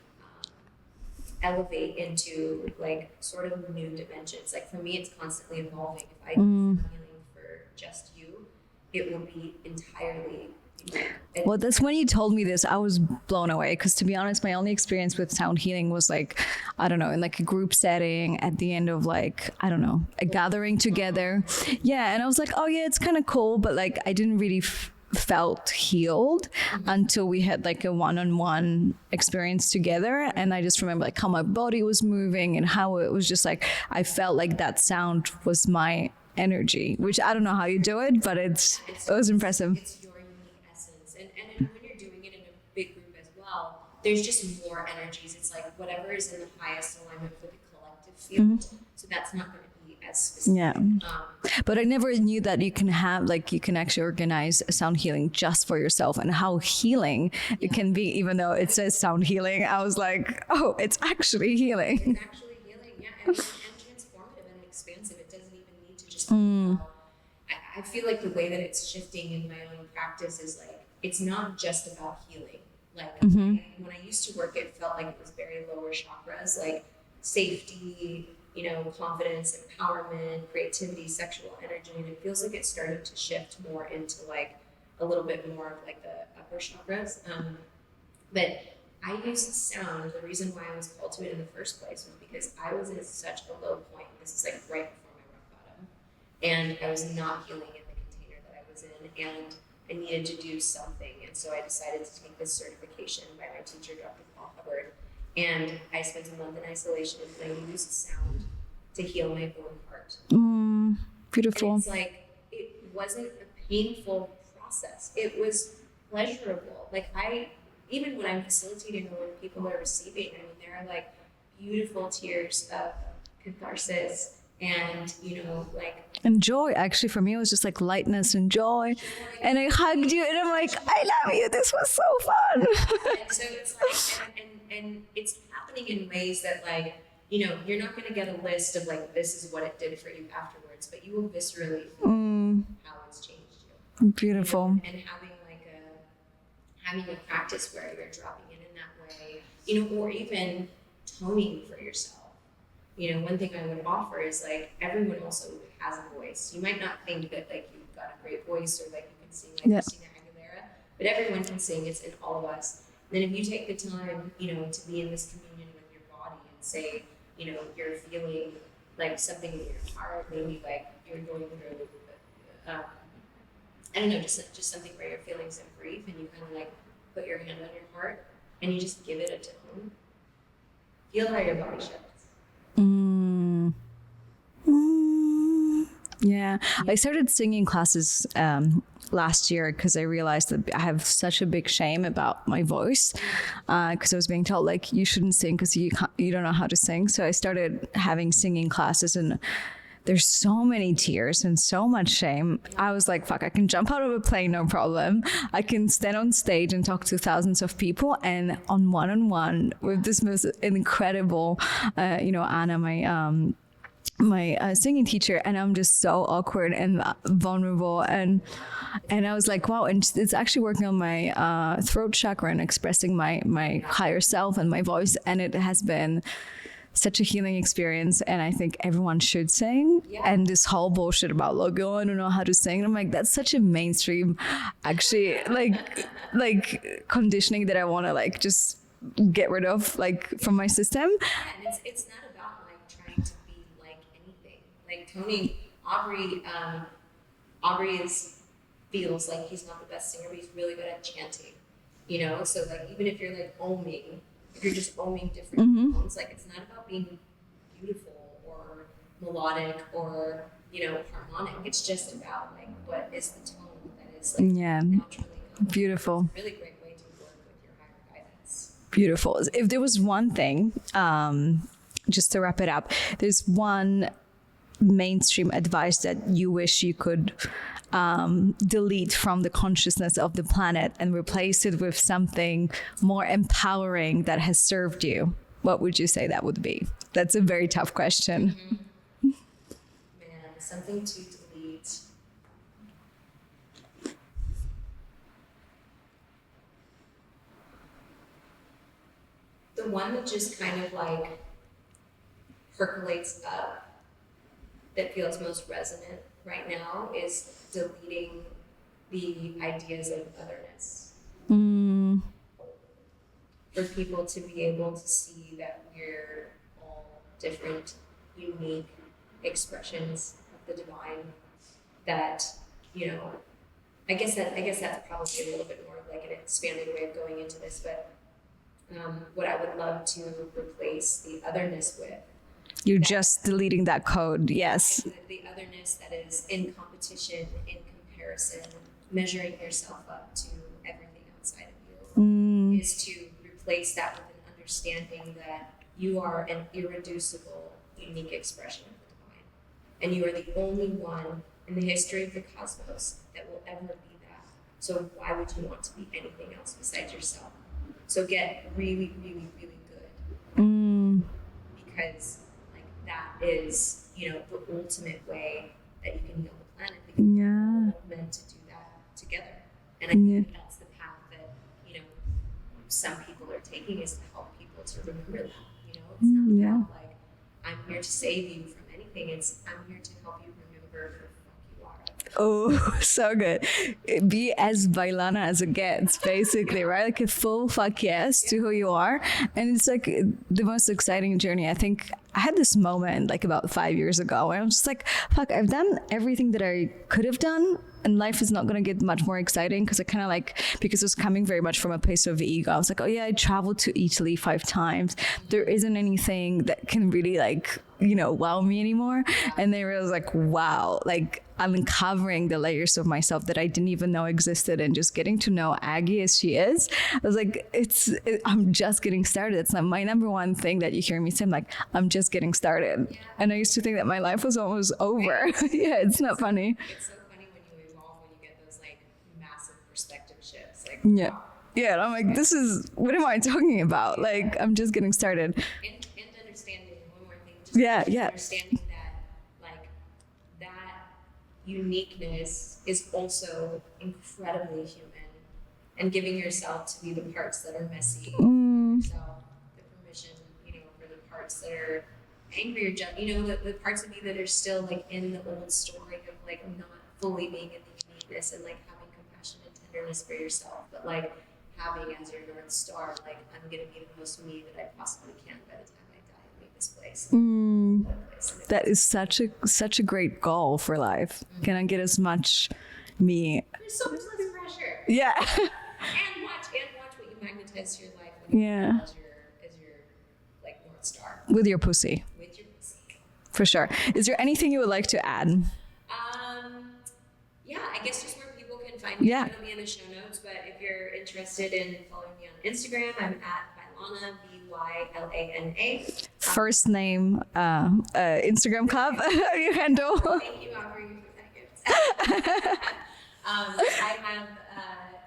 elevate into like sort of new dimensions. Like, for me, it's constantly evolving. If I do sound healing for just you, it will be entirely unique. Well, that's when you told me this, I was blown away, because to be honest, my only experience with sound healing was like, I don't know, in like a group setting at the end of like, I don't know, a gathering together. Yeah. And I was like, oh yeah, it's kind of cool. But like, I didn't really felt healed until we had like a one-on-one experience together. And I just remember like how my body was moving and how it was just like, I felt like that sound was my energy, which I don't know how you do it, but it was impressive. It's your unique essence. And when you're doing it in a big group as well, there's just more energies. It's like whatever is in the highest alignment for the collective field. So that's not going to be as specific. Yeah. But I never knew that you can have, like, you can actually organize sound healing just for yourself, and how healing it can be, even though it says sound healing. I was like, oh, it's actually healing. It's actually healing, yeah, and transformative and expansive. It doesn't even need to just be I feel like the way that it's shifting in my own practice is like, it's not just about healing. Like, when I used to work, it felt like it was very lower chakras, like safety, you know, confidence, empowerment, creativity, sexual energy, and it feels like it's starting to shift more into like a little bit more of like the upper chakras. But I used sound. The reason why I was called to it in the first place was because I was at such a low point. This is like right before my rock bottom, and I was not healing in the container that I was in, and I needed to do something. And so I decided to take this certification by my teacher, Dr. Paul Hubbard. And I spent a month in isolation, and I used sound to heal my own heart. Beautiful. And it's like, it wasn't a painful process. It was pleasurable. Like, even when I'm facilitating or when people are receiving, I mean, there are like beautiful tears of catharsis and, you know, like. And joy, actually, for me, it was just like lightness and joy. And I hugged you, and I'm like, I love you. This was so fun. And so it's like, and it's happening in ways that, like, you know, you're not going to get a list of like, this is what it did for you afterwards, but you will viscerally feel how it's changed you. Beautiful. You know? And having a practice where you're dropping in that way, you know, or even toning for yourself. You know, one thing I would offer is like, everyone also has a voice. You might not think that like you've got a great voice or like you can sing like Christina Aguilera, but everyone can sing. It's in all of us. Then if you take the time, you know, to be in this communion with your body and say, you know, you're feeling like something in your heart, maybe like you're going through, I don't know, just something where you're feeling some grief, and you kind of like put your hand on your heart and you just give it a tone. Feel how your body shifts. Yeah, I started singing classes last year because I realized that I have such a big shame about my voice, because I was being told like you shouldn't sing because you don't know how to sing. So I started having singing classes, and there's so many tears and so much shame. I was like, fuck, I can jump out of a plane, no problem. I can stand on stage and talk to thousands of people, and on one-on-one with this most incredible, you know, Anna, my singing teacher, and I'm just so awkward and vulnerable, and I was like, wow. And it's actually working on my throat chakra and expressing my higher self and my voice, and it has been such a healing experience. And I think everyone should sing. And this whole bullshit about like, oh, I don't know how to sing, and I'm like, that's such a mainstream actually like conditioning that I want to like just get rid of like from my system. Yeah, and it's not about like trying to be like anything. Like Tony, Aubrey feels like he's not the best singer, but he's really good at chanting. you know? So like, even if you're like if you're just oming different tones, like it's not about being beautiful or melodic or, you know, harmonic. It's just about like, what is the tone that is like naturally coming. Beautiful. It's a really great way to work with your higher guidance. Beautiful. If there was one thing, just to wrap it up, there's one mainstream advice that you wish you could delete from the consciousness of the planet and replace it with something more empowering that has served you, what would you say that would be? That's a very tough question. Man, something to delete. The one that just kind of like percolates up, that feels most resonant right now, is deleting the ideas of otherness. For people to be able to see that we're all different, unique expressions of the divine. That, you know, I guess that's probably a little bit more of like an expanded way of going into this, but what I would love to replace the otherness with. You're just deleting that code, yes. The otherness that is in competition, in comparison, measuring yourself up to everything outside of you, is to replace that with an understanding that you are an irreducible, unique expression of the divine. And you are the only one in the history of the cosmos that will ever be that. So why would you want to be anything else besides yourself? So get really, really, really good. Because that is, you know, the ultimate way that you can heal the planet, because we're all meant to do that together. And I think that's the path that, you know, some people are taking, is to help people to remember that. You know, it's not about like, I'm here to save you from anything. It's, I'm here to help you remember who the fuck you are. Oh, so good. Be as Vylana as it gets, basically, right? Like a full fuck yes to who you are. And it's like the most exciting journey. I think I had this moment like about 5 years ago where I was just like, fuck, I've done everything that I could have done, and life is not going to get much more exciting. Because I kind of like, because it was coming very much from a place of ego, I was like, oh yeah, I traveled to Italy 5 times. There isn't anything that can really like, you know, wow me anymore. And then I was like, wow, like I'm uncovering the layers of myself that I didn't even know existed, and just getting to know Aggie as she is. I was like, I'm just getting started. It's not my number one thing that you hear me say. I'm like, I'm just getting started. And I used to think that my life was almost over. Yeah, it's not funny. It's so funny when you evolve, when you get those like massive perspective shifts. Like, yeah. Yeah, and I'm like, this is, what am I talking about? Like, I'm just getting started. And understanding, one more thing. Just Yeah. Understanding that, like, that uniqueness is also incredibly human. And giving yourself to be the parts that are messy. Giving yourself the permission, you know, for the parts that are angry or just, you know, the parts of you that are still like in the old story of like not fully being in the uniqueness, and like having compassion and tenderness for yourself, but like having as your North Star, like, I'm gonna be the most me that I possibly can by the time I die and leave this place. That is such a great goal for life. Can I get as much me? There's so much less pressure. Yeah. And watch what you magnetize to your life when you as your like North Star. With your pussy. With your pussy. For sure. Is there anything you would like to add? Yeah, I guess just where people can find me. Yeah. It'll be in the show notes, but if you're interested in following me on Instagram, I'm at Vylana, Vylana. First name, Instagram club, your handle. Thank you, Aubrey, for that gift. I have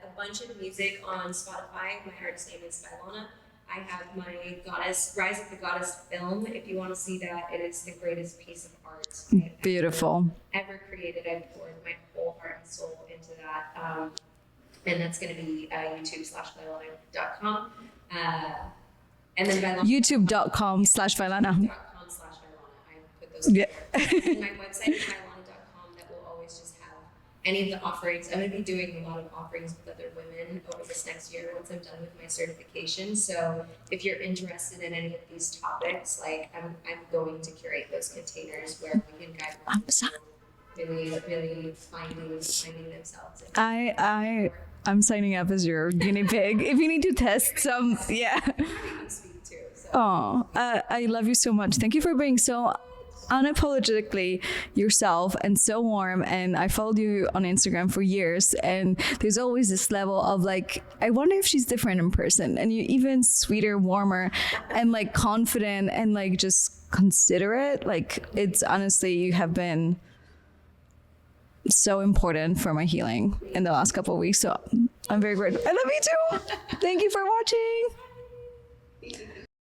a bunch of music on Spotify. My artist name is Vylana. I have my Rise of the Goddess film. If you want to see that, it is the greatest piece of art Beautiful. ever created. I've poured my whole heart and soul into that. And that's going to be youtube.com/Vylana.com. And then Vylana. youtube.com/Vylana. I put those together. And my website is Vylana.com. That will always just have any of the offerings. I'm going to be doing a lot of offerings with other women over this next year once I'm done with my certification. So if you're interested in any of these topics, like I'm going to curate those containers where we can guide women really, really finding themselves. I'm signing up as your guinea pig. If you need to test some, yeah. Speak too. So. Oh, I love you so much. Thank you for being so unapologetically yourself and so warm. And I followed you on Instagram for years, and there's always this level of like, I wonder if she's different in person, and you even sweeter, warmer, and like confident and like just considerate. Like, it's honestly, you have been so important for my healing in the last couple of weeks. So I'm very grateful. I love you too. Thank you for watching.